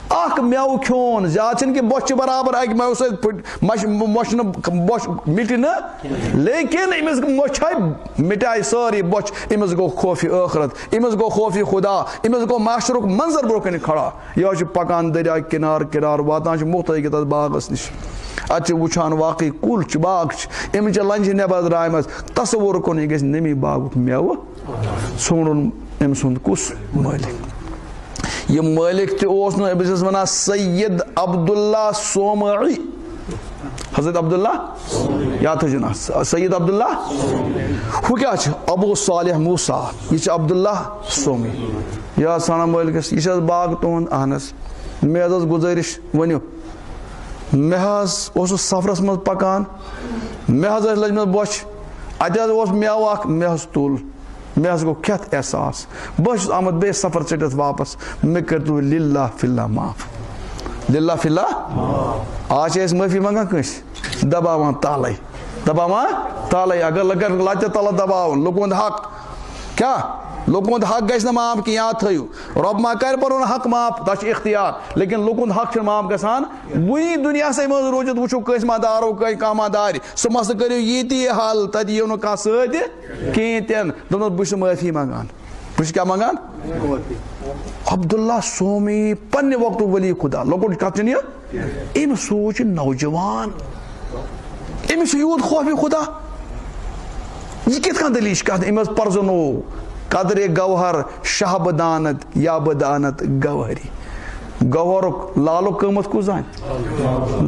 اکھ میوٕ کھیوٚن زیادٕ چھُنہٕ کہِ بۄچھِ چھِ برابر اکہِ میوٕ سۭتۍ مۄچھنہٕ بۄچھ مِٹہِ نہٕ لیکن أمِس مۄچھے مِٹاے سٲرٕے بۄچھ أمِس گوٚو خوفہِ ٲخرت أمِس گوٚو خوفہِ خدا أمِس گوٚو محشرُک منظر برونٛہہ کنہِ کھڑا یہِ حظ چھُ پکان دریا کِنار واتان چھُ مُختٔلِف تتھ باغس نِش اتہِ چھِ وٕچھان واقعی کُل چھُ باغ چھِ أمِس چھِ لنجہِ نٮ۪بر درٛامٕژ تصوُر کوٚرُن یہِ گژھِ نٔمی باغُک میوٕ ژھونڈُن أمۍ سُنٛد کُس مٲلِک یہِ مٲلِک تہِ اوس نہٕ بہٕ چھُس ونان سید عبداللہ سومعی حضرت عبداللہ یاد تھٲیزِ نا سید عبداللہ ہُہ کیٛاہ چھُ ابو صالح موسا یہِ چھُ عبداللہ سومی یہِ حظ ژھانڈان مٲلکس یہِ چھِ حظ باغ تُہُنٛد اہن حظ مےٚ حظ ٲس گُزٲرِش ؤنِو مےٚ حظ اوسُس سفرس منٛز پکان مےٚ حظ ٲسۍ لٔجمٕژ بۄچھِ اتہِ حظ اوس میوٕ اکھ مےٚ حظ تُل مےٚ حظ گوٚو کھٮ۪تھ احساس بہٕ چھُس آمُت بیٚیہِ سفر ژٔٹِتھ واپس مےٚ کٔرۍتو للہ فِلہ معاف للہ فِلہ آز چھِ أسۍ معٲفی منٛگان کٲنٛسہِ دباوان تالے اگر لتہِ تلہٕ دباوُن لُکن ہُنٛد حق کیٛاہ لُکن ہُنٛد حق گژھِ نہٕ معاف کینٛہہ یاد تھٲیِو رۄب ما کرِ پنُن حق معاف تتھ چھُ اختیار لیکن لُکن ہُنٛد حق چھُنہٕ معاف گژھان وُنی دُنیاہسٕے منٛز روٗزِتھ وٕچھو کٲنٛسہِ ما دارو کانٛہہ ما دارِ سُہ مسلہٕ کٔرِو ییٚتی حل تتہِ یِیو نہٕ کانٛہہ سۭتۍ کِہیٖنۍ تہِ نہٕ دوٚپنس بہٕ چھُس معٲفی منٛگان بہٕ چھُس کیٛاہ منٛگان عبداللہ سومی پننہِ وقتُک ؤلی خدا لۄکُٹ کتھ چھِنہٕ یہِ ام سوچ نوجوان امس یوت خوف خدا یہ کت کن دلیش کت امس پرزنو قدر گوہر شاہ بدانت یا بدانت گوہری گوہرک لالک قیمت کس زان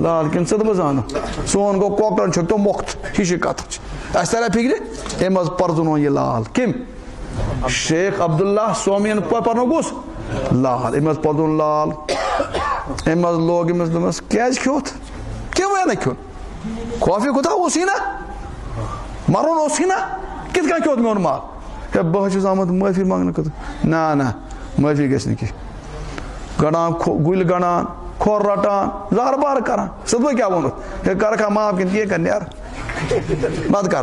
لال کن ثد بزان سون گو کوکرن چھک تو مخت ہش کت اس طرح فکر امس پرزنو یہ لال کم شیخ عبداللہ سومین پرنو گوس لال امس پردون لال امس لوگ امس دمس کیاز کھیوت کیوں ہے نہ کھیوت خوفی خدا اسی نا مرون اسی نا کت کن کھیوت میون مال ہے بہ چھس آمد معافی مانگنے خاطر نا معافی گژھِ نہٕ کینٛہہ گڑان گُلۍ گڑان کھۄر رٹان زار بار کران صدوے کیٛاہ ووٚنُتھ ہے کرکھا معاف کِنہٕ تی کر نیر مت کر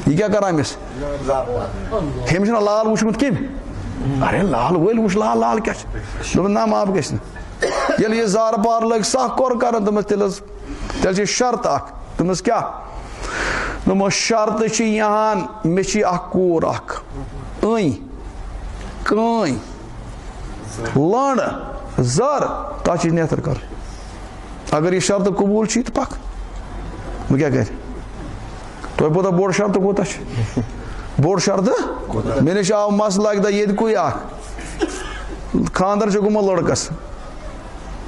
یہ کیا کران أمِس ہیٚمِس چھُنہ لال وٕچھمُت کیٚمۍ ارے لال وٲلۍ وٕچھ لال لال کیٛاہ چھُ دوٚپُن نہ معاف گژھِ نہٕ ییٚلہِ یہِ زار پار لٔگۍ سکھ کوٚر کران دوٚپمَس تیٚلہِ چھِ شرط اکھ دوٚپمَس کیٛاہ دوٚپمَس شرط چھِ یہان مےٚ چھِ اکھ کوٗر اکھ أنۍ کٲنۍ لٔنٛڈ زر تتھ چھِ نیتر کرٕنۍ اگر یہِ شرط قبوٗل چھِ تہٕ پکھ بہٕ کیٛاہ کرٕ تۄہہِ پوٚتاہ بوٚڑ شرط کوٗتاہ چھُ بوٚڑ شرط مےٚ نِش آو مسلہٕ اکہِ دۄہ ییٚتہِ کُے اکھ خانٛدر چھُ گوٚمُت لڑکس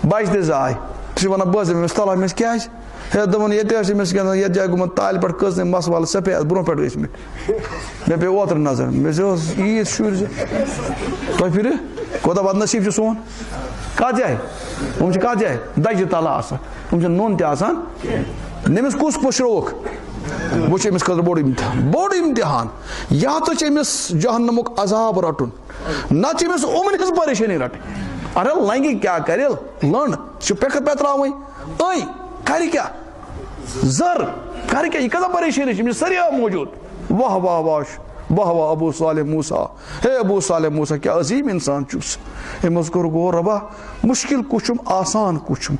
بچہِ تہِ زاے سُہ چھُ ونان بہٕ ٲسٕس أمِس تلان أمِس کیٛازِ ہے دوٚپُن ییٚتہِ ٲسۍ أمِس کیٛاہ یتھ جایہِ گوٚمُت تالہِ پٮ۪ٹھ کٔژنٕے مس ول سفید برونٛہہ پٮ۪ٹھ ٲسۍمٕتۍ مےٚ پیٚو اوترٕ نظر مےٚ اوس عیٖد شُرۍ زٕ تۄہہِ پھِرِ کوتاہ بدنصیٖب چھُ سون کتھ جایہِ یِم چھِ کتھ جایہِ دجہِ تلہٕ آسان یِم چھِ نوٚن تہِ آسان أمِس کُس پُشرووُکھ وۄنۍ چھُ أمِس خٲطرٕ بوٚڑ امتحان یا تہٕ چھُ أمِس جہنمُک عذاب رٹُن نتہٕ چھِ أمِس یِمن ہٕنٛز پریشٲنی رٹٕنۍ ارے لنگہِ کیٛاہ کرِ لٔنٛڈ چھِ پٮ۪کھٕ پٮ۪تراوٕنۍ أنۍ کرِ کیٛاہ زر کرِ کیٛاہ یہِ کۭژاہ پریشٲنی چھِ أمِس سٲری موجوٗد واہ واہ واہ واہ واہ ابو صالح موسیٰ ہے ابو صالح موسیٰ کیٛاہ عظیٖم انسان چھُس أمۍ کوٚر گوٚو رۄبا مُشکِل کُس چھُم آسان کُس چھُم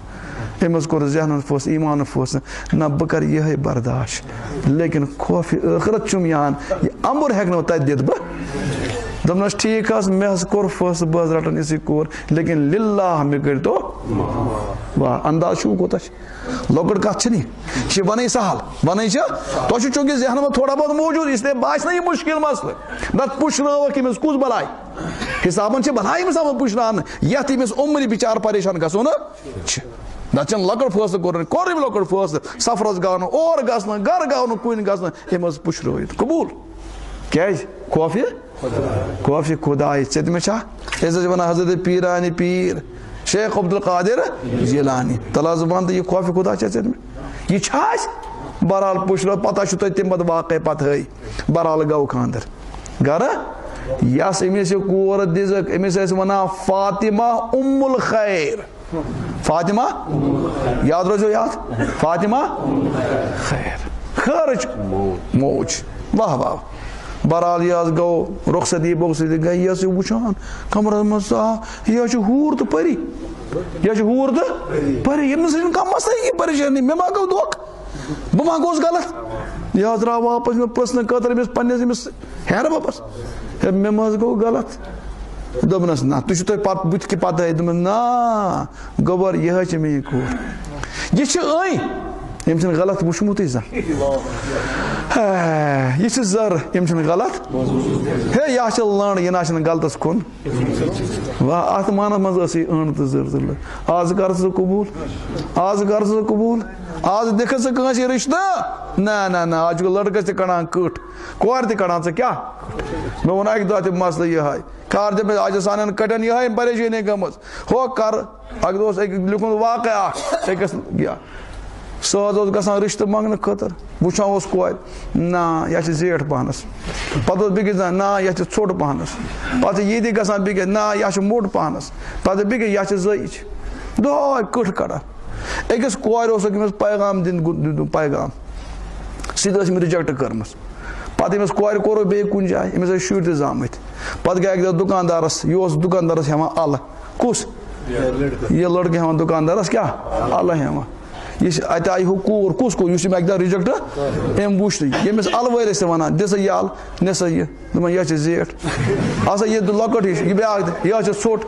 أمۍ کوٚر ذہنن فٲصلہٕ ایٖمانُک فٲصلہٕ نہ بہٕ کرٕ یِہے برداشت لیکن خوفِ ٲخرت چھُم یِہان یہِ اَمبُر ہٮ۪کہٕ نہٕ تتہِ دِتھ بہٕ دوٚپنس ٹھیٖک حظ مےٚ حظ کوٚر فٲصلہٕ بہٕ حظ رٹن یِژھٕے کوٗر لیکن للہ مےٚ کٔرۍتو واہ انداز چھُو کوٗتاہ چھُ لۄکٕٹ کتھ چھِنہٕ یہِ چھِ ونٕنۍ سہل ونٕنۍ چھِ تۄہہِ چھُ چوٗنٛکہِ ذہنس منٛز تھوڑا بہت موجوٗد اسلیے باسہِ نہ یہِ مُشکِل مسلہٕ نتہٕ پُشرٲوکھ أمِس کُس بلاے حسابن چھِ بلاے أمِس آمٕژ پُشراونہٕ یتھ أمِس عمرِ بِچارٕ پریشان گژھو نہٕ چھِ نتہٕ چھُنہٕ لۄکُٹ فٲصلہٕ کوٚر أمۍ لۄکُٹ فٲصلہٕ سفرس گوٚو نہٕ اور گژھنہٕ گرٕ گوٚو نہٕ کُنہِ گژھنہٕ أمۍ حظ پُشرٲوِتھ قبوٗل کیٛازِ خوفہِ خۄداے ژےٚ تہِ مےٚ چھا أسۍ حظ چھِ ونان حضرت پیٖرانہِ پیٖر شیخ عبدالقادر جیلانی تل حظ ون تہٕ یہِ خوفہِ خۄدا چھا ژےٚ مےٚ یہِ چھا اَسہِ بہرحال پُشرٲو پتہ چھُ تۄہہِ تمہِ پتہٕ واقعے پتہٕ ہٲے بہرحال گوٚو خانٛدر گرٕ یۄس أمِس یہِ کوٗر دِژٕکھ أمِس ٲسۍ ونان فاطمہ ام الخیر فاطمہ یاد روزیو یاد فاطمہ خیر خٲرٕچ موج واہ واہ بہرحال یہِ حظ گوٚو رۄخصتی بۄخصتی گٔے یہِ ٲس یہِ وٕچھان کمرس منٛز آ یہِ حظ چھُ ہوٗر تہٕ پٔری یہِ حظ چھُ ہوٗر تہٕ پٔری ییٚمِس چھُنہٕ کانٛہہ مسلہٕ یہِ پریشٲنی مےٚ ما گوٚو دھوکہٕ بہٕ ما گوٚوُس غلط یہِ حظ درٛاو واپس مےٚ پرٛژھنہٕ خٲطرٕ أمِس پننِس أمِس ہیرٕ ببس ہے مےٚ ما حظ گوٚو غلط دوٚپنس نہ تُہۍ چھُو تۄہہِ پتہٕ بٕتھِ کہِ پتہٕ دوٚپمس نہ گوٚبر یہِ حظ چھِ میٲنۍ کوٗر یہِ چھِ أنۍ أمۍ چھُنہٕ غلط وٕچھمُتٕے زانٛہہ یہِ چھِ زر أمۍ چھُنہٕ غلط ہے یہِ چھِ لٔنٛڈ یہِ نہ چھُنہٕ غلطس کُن واہ اتھ مانس منٛز ٲس یہِ أنٛڈ تہٕ زر تہٕ آز کر ژٕ قبوٗل آز کر ژٕ قبوٗل آز دِکھٕ ژٕ کٲنٛسہِ رِشتہٕ نہ نہ آز چھُ لڑکس تہِ کڑان کٔٹھ کورِ تہِ کڑان ژٕ کیٛاہ مےٚ ووٚن اکہِ دۄہ تہِ مسلہٕ یِہے خبر دِمے آز چھِ سانٮ۪ن کٹٮ۪ن یِہے پریشٲنی گٔمٕژ ہو کر اکہِ دۄہ اوس أکۍ لیوٗکھمُت واقعہ اکھ أکِس سُہ حظ اوس گژھان رِشتہٕ منٛگنہٕ خٲطرٕ وٕچھان اوس کورِ نہ یتھ چھِ زیٹھ پہنس پتہٕ اوس بیٚکِس دپان نہ یتھ چھِ ژھوٚٹ پہنس پتہٕ چھِ یہِ تہِ گژھان بیٚکِس نہ یتھ چھِ موٚٹ پہنس پتہٕ بیٚکِس یتھ چھِ زٲیِج دۄہے کٔٹھ کڑان أکِس کورِ اوسُکھ أمِس پیغام دیُن پیغام سُہ تہِ ٲس أمۍ رِجیکٹ کٔرمٕژ پتہٕ أمِس کورِ کوٚرُکھ بیٚیہِ کُنہِ جایہِ أمِس ٲسۍ شُرۍ تہِ زامٕتۍ پتہٕ گٔے اکہِ دۄہ دُکاندارس یہِ اوس دُکاندارس ہٮ۪وان الہٕ کُس یہِ لڑکہٕ ہٮ۪وان دُکاندارس کیٛاہ الہٕ ہٮ۪وان یہ اتہ آئی ہو کور کس کو اس اکہ دہ رجیکٹ ام وچ یمس الوٲرِس تہِ ونان دِ سا یہِ ال نہِ سا یہِ دپان یہِ چھِ زیٹھ ہسا یہِ لۄکٕٹ ہِش یہِ بیاکھ یہِ چھِ ژھوٚٹ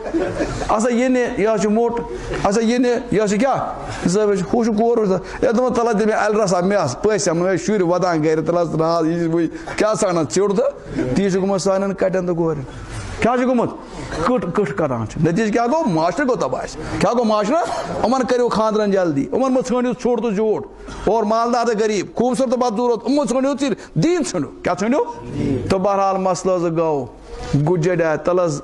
ہسا یہِ نہِ یہِ چھِ موٚٹ ہسا یہِ نہِ یہِ چھِ کیٛاہ ہُہ چھُ کور ہے دپان تلہ دِ مےٚ الہِ رژھا مےٚ پٔژھۍ مےٚ شُرۍ وَدان گرِ تلس ناز یہِ چھُس بہٕ کیٛاہ ژھانڈان ژِیوٚڑ تہٕ تی چھُ گوٚمُت سانٮ۪ن کٹٮ۪ن تہٕ کورٮ۪ن کیٛاہ چھُ گوٚمُت کٕٹھ کران چھِ نتیٖجہٕ کیٛاہ گوٚو معاشرٕ گوٚو تباہ کیٛاہ گوٚو معاشرٕ یِمن کٔرِو خانٛدرن جلدی یِمن مہ ژھٲنڈِو ژھوٚٹ تہٕ زیوٗٹھ اور مالدار تہٕ غریٖب خوٗبصوٗرت تہٕ بدصوٗرت یِمو ژھٲنڈِو ژیٖرۍ دیٖن ژھٲنڈِو کیٛاہ ژھٲنڈِو تہٕ بہرحال مسلہٕ حظ گوٚو گُجر تل حظ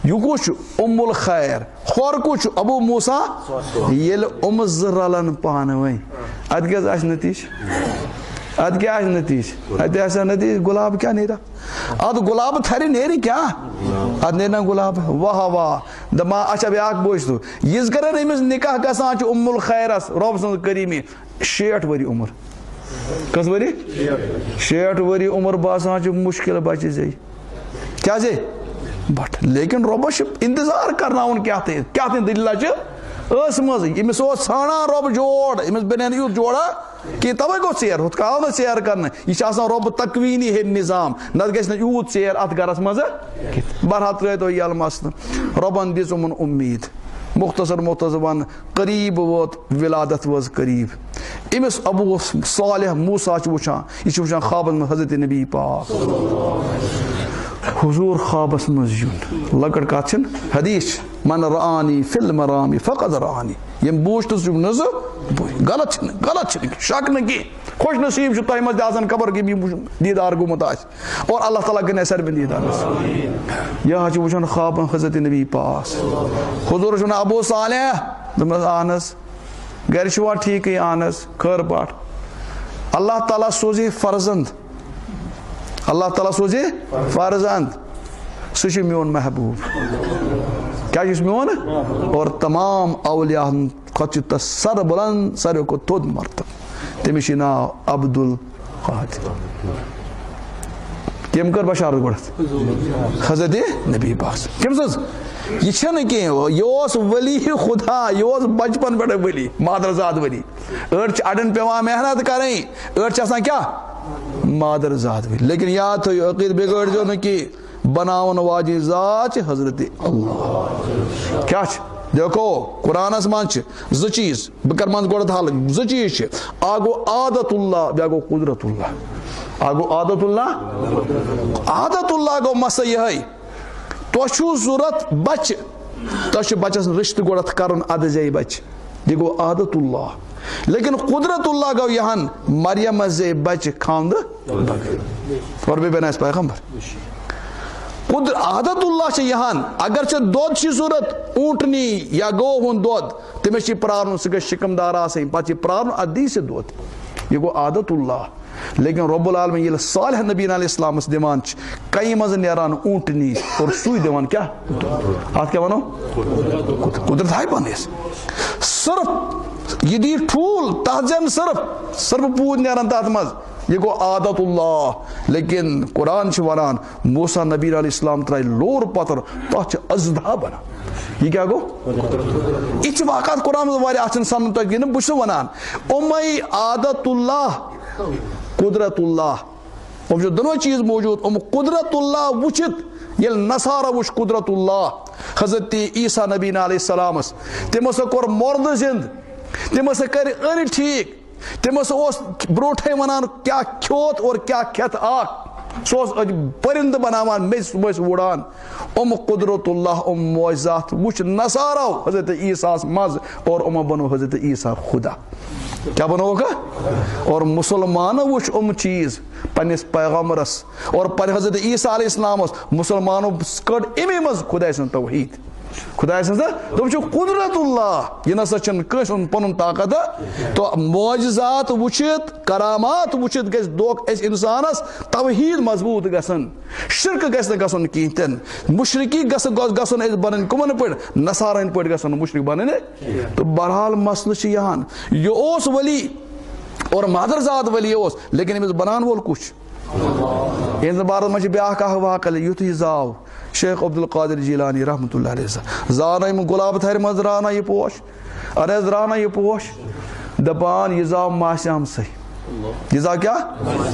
یہِ کُس چھُ ام الخیر ہورٕ کُس چھُ ابوٗ موسا ییٚلہِ زٕ رلن پانہٕ ؤنۍ اتہِ کیٛاہ حظ آسہِ نتیٖجہٕ اتہِ کیٛاہ آسہِ نتیٖجہٕ اتہِ آسہِ نتیٖجہٕ گۄلاب کیٛاہ نیرِ اتھ گۄلابہٕ تھرِ نیرِ کیٛاہ اتھ نیرِ نا گۄلابہٕ واہ واہ دپان اچھا بیاکھ بوٗزۍ تو یِژ گرن أمِس نکاح گژھان چھُ ام الخیرس رۄب سٕنٛز کریٖمی 60 ؤری عمر کٔژ ؤری 60 ؤری عمر باسان چھُ مُشکل بچہِ زے کیٛاہ زے بٹ لیکن رۄبس چھُ انتظار کرناوُن کیٛاہ تام دٔلیٖلہ چھِ ٲسمٕژ أمِس اوس ژھانڈان رۄب جوڑ أمِس بنہِ نہٕ یُتھ جوڑا کینٛہہ تَوَے گوٚو ژیر ہُتھ کال نہٕ ژیر کرنہٕ یہِ چھِ آسان رۄبہٕ تقویٖنی ہیٚنۍ نظام نتہٕ گژھِ نہٕ یوٗت ژیر اتھ گرس منٛز بہرحال ترٛٲیتو یَلہٕ مسلہٕ رۄبن دِژ یِمن اُمید مختصر ون قریٖب ووت ولادت وٲژ قریٖب أمِس ابوٗ صالح موسا چھُ وٕچھان یہِ چھُ وٕچھان خوابس منٛز حضرت نبی پاک حضوٗر خوابس منٛز یُن لۄکٕٹ کتھ چھِنہٕ حدیٖث چھِ من رآنی فی المنام فقد رآنی ییٚمۍ بوٗزھ تہٕ سُہ چھُ نہ زٕ غلط چھِنہٕ شک نہٕ کینٛہہ خوش نصیٖب چھُ تۄہہِ منٛز تہِ آسان خبر کٔمۍ یہِ دیٖدار گوٚمُت آسہِ اور اللہ تعالیٰ کٔرِنۍ اَسہِ سارنٕے دیٖدار یہِ حظ چھُ وٕچھان خوابن حضرت نبی پاس حضوٗرس چھُ وَنان ابوٗ صالح دوٚپمَس اہن حظ گرِ چھُوا ٹھیٖکٕے اہن حظ خٲر پٲٹھۍ اللہ تعالیٰ سوزے فرزنٛد اللہ تعالیٰ سوزے فرزنٛد سُہ چھُ میون محبوٗب کیٛاہ چھُس میون اور تمام اولیاہن کھۄتہٕ چھُ تس سربلند ساروی کھۄتہٕ تھوٚد مرتبہٕ تٔمِس چھُ ناو عبدالقادر کٔمۍ کٔر بشارت گۄڈٕ حضرت نبی پاک کٔمۍ سٕنٛز یہِ چھنہٕ کینٛہہ یہِ اوس ؤلی خدا یہِ اوس بچپن پٮ۪ٹھے ؤلی مادرزاد ؤلی أڑۍ چھِ اڑٮ۪ن پیٚوان محنت کرٕنۍ أڑۍ چھِ آسان کیٛاہ مادرزاد ؤلی لیکن یاد تھٲیِو عقیٖدٕ بِگٲڑزیو نہٕ کینٛہہ بناون واجیٚنۍ ذات چھِ حضرت اللہ کیٛاہ چھِ دیکھو قرآنس منٛز چھِ زٕ چیٖز بہٕ کرٕ منٛزٕ گۄڈٕ حل زٕ چیٖز چھِ اکھ گوٚو عادت اللہ بیاکھ گوٚو قدرت اللہ اکھ گوٚو عادت اللہ گوٚو مسا یِہے تۄہہِ چھُو ضوٚرتھ بچہِ تۄہہِ چھُ بچس رشتہٕ گۄڈٕ کرُن ادٕ زے بچہِ یہِ گوٚو عادت اللہ لیکن قدرت اللہ گوٚو یِہن مریم زے بچہِ خاندٕ بغٲر اور بیٚیہِ بنہِ اَسہِ پیغمبر عادت اللہ چھِ یِہن اگر ژےٚ دۄد چھُے ضوٚرتھ اوٗنٹنی یا گٲو ہُنٛد دۄد تٔمِس چھِ پرٛارُن سُہ گژھِ شِکم دار آسٕنۍ پتہٕ چھِ پرٛارُن ادٕ دی سُہ دۄد یہِ گوٚو عادت اللہ لیکن رۄب العالمیٖن ییٚلہِ صالح نبی علیہ السلامس دِوان چھِ کَنہِ منٛز نیران اوٗنٹنی اور سُے دِوان کیٛاہ اتھ کیٛاہ ونو قدرت ہاے پنٕنِس صرف یہِ دی ٹھوٗل تتھ زینہٕ صرف پوٗتۍ نیران تتھ منٛز یہِ گوٚو عادت اللہ لیکن قرآن چھُ ونان موسا نبی علیہ السلام ترٛایہِ لوٗر پتھر تتھ چھِ اژدہا بنان یہِ کیٛاہ گوٚو یہِ چھِ واقعات قرآن منٛز واریاہ اتھ چھُنہٕ سمجھ تۄہہِ کِہیٖنۍ بہٕ چھُس ونان یِمے عادت اللہ قدرت اللہ یِم چھِ دۄنوے چیٖز موٗجوٗد یِم قدرت اللہ وٕچھِتھ ییٚلہِ نصارا وٕچھ قدرت اللہ حضرت عیسیٰ نبی علیہ السلامس تٔمۍ ہسا کوٚر مۄردٕ زِنٛدٕ تٔمۍ ہسا کٔرۍ أڑۍ ٹھیٖک تٔمۍ ہسا اوس برونٛٹھے ونان کیٛاہ کھیوٚت اور کیٛاہ کھٮ۪تھ اکھ سُہ اوس پٔرِندٕ بناوان میٚژِ تِم ٲسۍ وُڑان قدرت اللہ معجزات وٕچھ نصارو حضرت عیسیٰ منٛز اور یِمو بنوو حضرت عیسیٰ خدا کیٛاہ بنووُکھ اور مُسلمانو وٕچھ چیٖز پننِس پیغمبرس اور حضرت عیسیٰ علیہ السلام اوس مُسلمانو کٔڑ امی منٛز خۄداے سٕنٛز توحیٖد خۄداے سٕنٛز تِم چھِ قدرت اللہ یہِ نسا چھُنہٕ کٲنٛسہِ ہُنٛد پنُن طاقت تہٕ معجزات وٕچھِتھ کرامات وٕچھِتھ گژھِ دھوکہٕ أسۍ انسانس توحیٖد مضبوٗط گژھن شرکہٕ گژھِ نہٕ گژھُن کہیٖنۍ تہِ نہٕ مُشرِکی گژھِ گژھُن أسۍ بنٕنۍ کٕمن پٲٹھۍ نصارا ہٕنٛدۍ پٲٹھۍ گژھن نہٕ مُشرِک بنٕنۍ تہٕ بہرحال مسلہٕ چھُ یِہان یہِ اوس ؤلی اور مادرزاد ؤلی اوس لیکن أمِس بنان وول کُس چھُ یِہنٛدِ بارس منٛز چھِ بیاکھ اکھ واقعہ یُتھُے زاو شیخ عبدالقادر جیلانی رحمتہ اللہ علیہ زانٲیِم گۄلاب تھرِ منٛز درٛاو نا یہِ پوش اَدٕ حظ درٛاو نا یہِ پوش دپان یہ زاو ماسیام سی یہ زاو کیا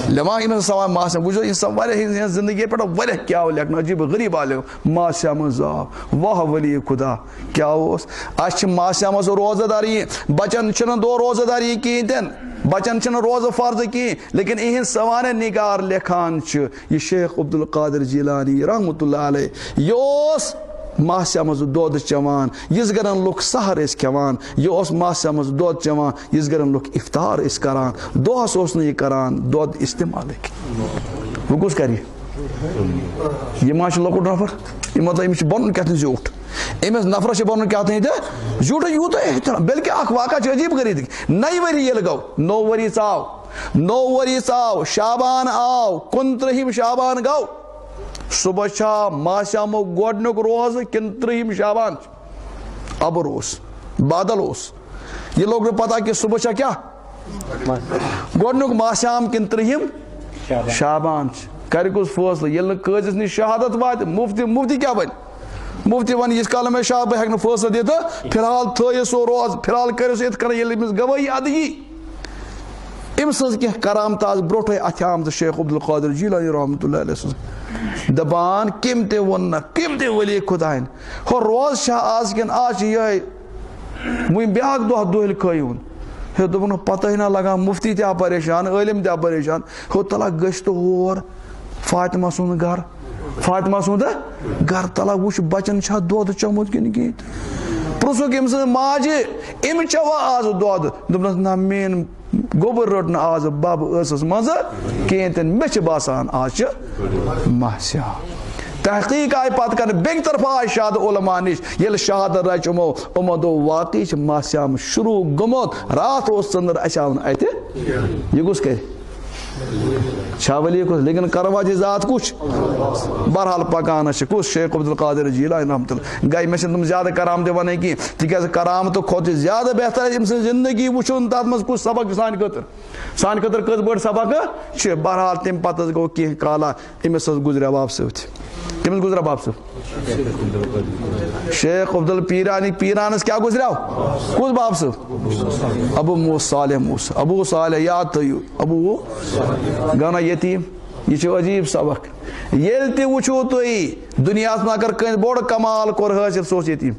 لمان امس سوال ماسیام وجو انسان واریاہ زندگی پہ واریاہ کیا لیکن عجیب غریب آلے ماسیام زاو واہ ولی خدا کیا اس اچھ ماسیام روزہ داری بچن چھن دو روزہ داری کی تن بچن چھن روزہ فرض کی لیکن اہن سوانہ نگار لکھان چھ یہ شیخ عبدالقادر جیلانی رحمت اللہ علیہ یوس ماسیا مز دود چوان یس گرن لوک سحر اس کھوان یہ اس ماسیا مز دود چوان یس گرن لوک افطار اس کران دہس اس نہ یہ کران دود استعمال وہ کس کری یہ ما لکٹ نفر یہ مطلب امس بن کتن زیوٹ امس نفرس بن کتن زیوٹ یوت احترام بلکہ اخ واقعہ عجیب غریب نئی وری یل گو نو وری ژاو شابان آو 29 شابان گو صبح چھا ماسیامو گوڈنک روز کن 30 شابان ابر اس بادل اس یہ لوگ نے پتا کہ صبح چھا کیا گوڈنک ماسیام کن 30 شابان کر کس فیصلہ یل قاضیس نش شہادت وات مفتی کیا بن مفتی ون اس کال میں شاہ بہ فیصلہ دیتا فی الحال تھو سو روز فی الحال کرو ات کر گواہی ادگی ام سز کی کرامت آز بروٹے اتھ آمت شیخ عبدالقادر جیلانی رحمت اللہ علیہ دپان کم تہ ون کم تہ ولی خدائن ہو روز شاہ آز کن آج یہ وین بیاکھ دہ دہل کھیون ہے دپن پتہ نہ لگان مفتی تہ پریشان عالم تہ پریشان ہو تلا گشت اور فاطمہ سند گھر فاطمہ سند گھر تلا وچ بچن چھا دود چومت کن کی پرسوک ام سن ماجہ ام چوا آز دود دپنس نہ مین گوبر رٹن آز بب ٲسس مز کہین تن مے باسان آج ماسیا تحقیق آئی پتہ کر بیک طرف آئی شاد علماء نش یل شاد رچ امو دو واقعی ماسیام شروع گمت رات اس ژندر اچاون اتہ یہ کس کر شاہ ولی کس لیکن کرواجی ذات کچھ بہرحال پکان کس شیخ عبدالقادر جیلانی رحمت اللہ گئی میں تم زیادہ کرامت ون کی تکیاز کرامت کھت زیادہ بہتر ہے ام سن زندگی وچھن تر مز کس سبق سان خطر کس بڑ سبق بہرحال تم پتہ گو کی کالا امس گزریا باپ ست کمس گزرا باپ صاحب شیخ عبد الپیرانی پیرانس کیا گزرا کس باپ صاحب ابو صالح موسیٰ ابو صالح یاد تھیو ابو گانا یتیم یہ عجیب سبق یل تہ وچھو تھی دنیا میں اگر کن بوڑ کمال کور حاصل سوس یتیم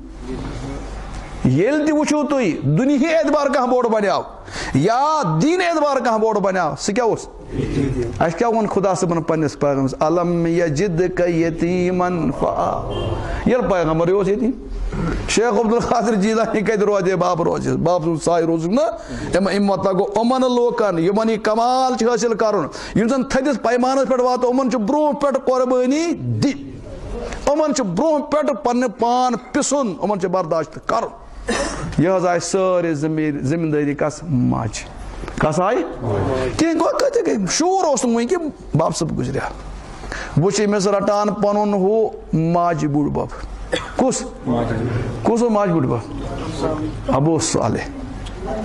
یل تہ وچھو تھی دنیا اعتبار کہاں بوڑ بنیاو یا دین اعتبار کہاں بوڑ بنیاو سہ کیا اس اس کیا ون خدا صبن پنس پیغمبرس علم یجدک یتیمن یل پیغمبر یہ یتیم شیخ عبدالقادر جیلانی کت روزے باپ روزے باپ سائے روز نا ام مطلب گو امن لوکن یمن یہ کمال حاصل کرن یم زن تھدس پیمانس پہ وات امن برو پہ قربانی دی امن برو پہ پن پان پسن امن برداشت کرن یہ آئی ساری زمینداری کس ماج کس آئی کہ شور اس ون کہ باپ صاحب گزریا وچ امس رٹان پن ہو ماج بوڑ باپ کس ماج بوڑ باپ ابو صالح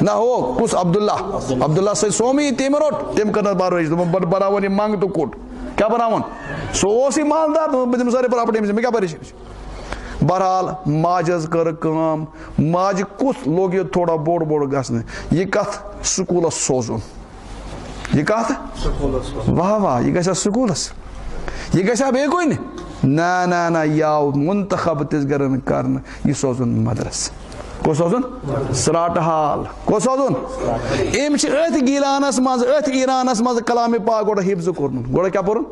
نہ ہو کس عبداللہ سے سومی تم روٹ تم کر بارش بناون یہ منگ تو کوٹ کیا بناون سو اسی مالدار بہت ساری پراپرٹی میں کیا پریشانی بہرحال ماجز کر کام ماج کس لوگ یہ تھوڑا بوڑ گھنے یہ کت سکولس سوزن یہ کت واہ واہ یہ گھا سکولس یہ گھا بیٚیہِ کُنہِ نہ یاو منتخب تس گرن کرن یہ سوزن مدرس کو سوزن سراٹ حال کو سوزن ام ات گیلانس مز ات ایرانس مز کلام پاک گوڑا حفظ کورن گوڑا کیا پورن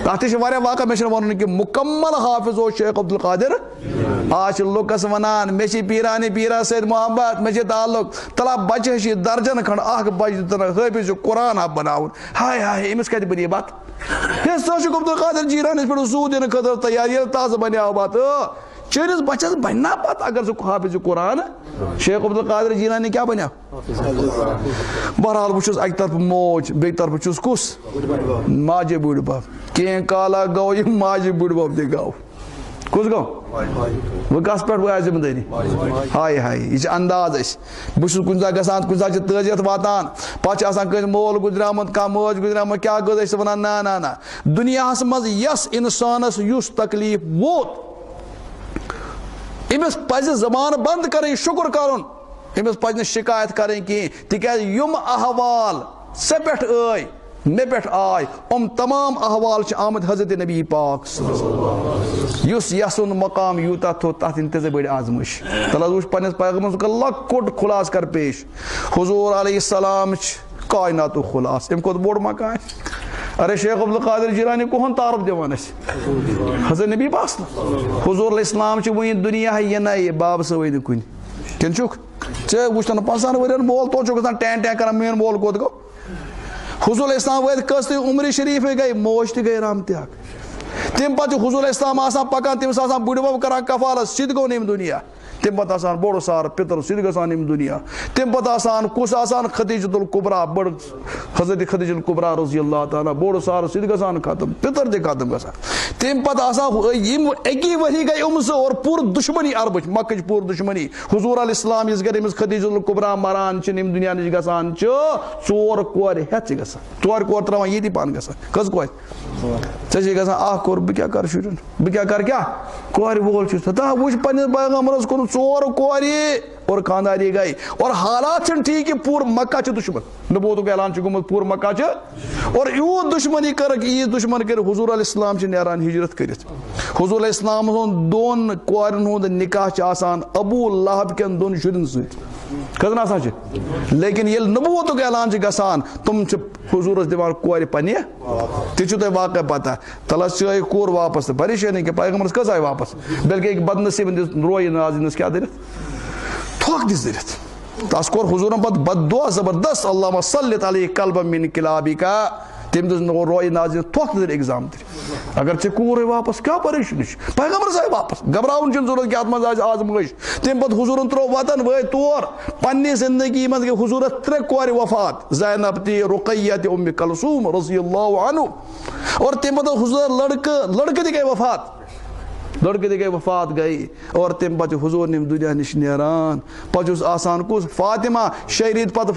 تک واقع مے ون کہ مکمل حافظ ہو شیخ عبدالقادر آج لکس ونان مے پیرانی پیرا سید محبت مے تعلق تلا بچہ درجن کھنڈ اخ بچہ حافظ قرآن بناون ہائے ہائے امس کت بنی بات شیخ عبدالقادر جیلانی پہ زو دن خاطر تیار یل تازہ بنیاو بات چٲنِس بچس بننا پتہ اگر سہ حافظ قرآن شیخ عبدالقادر جیلانی کیا بنیا بہرحال بہت اکہ طرف موج بیٚیہِ طرف چھُس کس ماجہ بوڑ باپ کینٛہہ کالا گو یہ ماجہ بوڑ باپ تہ گو کس گو وہ کس پہ وہ ذمہ داری ہائے ہائے یہ انداز اس بہت کن جائے گھان کن جائے تعزیت واتان پہ کس مول گزریامت کھانا موج گزریامت کیا گز ونان نا دنیا مز یس انسانس یس تکلیف ووت امس پز زبان بند کریں شکر کرن امس پہ شکایت کریں کی تکیاز یم احوال سے پہ مے پہ آئے تمام احوال آمد حضرت نبی پاک اس یسن مقام یوتا تھو تات انتظ بڑی آزمش تلا وچ پنس پیغمبر لکٹ خلاص کر پیش حضور علیہ السلام کائنات خلاص ام کھت بوڑ مکان ارے شیخ عبدالقادر جیلانی کہن تعارف دیوان حضرت نبی پاس حضور علیہ السلام ون دنیا یہ نئی باب سوئی کن کن چھک ے وچھن 50 ورین بول تو گھان ٹین ٹین کران مین بول کوت گو حضور علیہ السلام وید قصد عمر شریف گئی موج تہ گئی رحمت حق تم پتہ حضور علیہ السلام آسان پکان تمس آسان بڑ بب کران کفالت سید گو نیم دنیا تم پتہ آسان بوڑ سار پتر سید گژھان نیم دنیا تم پتہ آسان کس آسان خدیجۃ الکبریٰ بڑ حضرت خدیجۃ الکبریٰ رضی اللہ تعالیٰ بوڑ سار سید گژھان ختم پتر تہ ختم گژھان تم پتہ آسان یم اکی ؤری گئی سے اور پور دشمنی عربچ مکچ پور دشمنی حضور علیہ السلام اس گھر امس خدیجۃ الکبریٰ مران نیم دنیا نش گژھان ژور کور ہیتھ گژھان ژور کور تراوان ییٚتی پان گژھان کٔژ کورِ ژےٚ چھے گژھان اکھ کور بہٕ کیاہ کرٕ شُرٮ۪ن بہٕ کیاہ کرٕ کیاہ کورِ وول چھُس تا وٕچھ پننِس پیغمبرس کوٚرُن ژور کورِ اور خانداری گئی اور حالات چھن ٹھیک کہ پور مکہ چھ دشمن نبوتک اعلان چھ گومت پور مکہ چھ اور یوت دشمنی کرک عیز دشمن کر حضور علیہ السلام چھ نیران ہجرت کرت حضور علیہ السلام ہن دون کورن ہند نکاح چھ آسان ابو لہب کن دون شرین سۭتۍ کتن آسان چھ لیکن یل نبوتک اعلان چھ گژھان تم چھ حضورس دِوان کورِ پننہِ تہِ چھُ تۄہہِ واقع پتہ تلس چھ کوٗر واپس تہٕ پریشٲنی کہ پیغمبرس کٔژ آیہِ واپس بلکہ ایک بد نصیب دِژ رویہِ نازنس کیاہ دٔرِتھ تھوک دِژ دٔرِتھ تس کوٚر حضورن پتہٕ بد دعا زبردست اللہُمہ صلی علیہ قلبا من کلابکا تم دِژ رویہِ نازنس تھوک دِژ ایگزام دِتھ اگر ژےٚ کوٗر واپس کیاہ پریشٲنی چھِ پیغمبرس آیہِ واپس گھبراوُن چھُنہٕ ضروٗرت کہ اتھ منٛز آسہِ آزمٲیش تمہِ پتہٕ حضورن ترٛوو وطن وٲتۍ تور پننہِ زندگی منٛز گٔے حضورس 3 کورِ وفات زینب تہِ رقیہ تہِ ام کلثوم رضی اللہ عنہ اور تمہِ پتہٕ حضور لڑکہٕ تہِ گٔے وفات گئی اور تمہِ پتہٕ حضور نیم دنیا نش نیران پتہٕ چھُس آسان کُس فاطمہ شہریٖد پتہٕ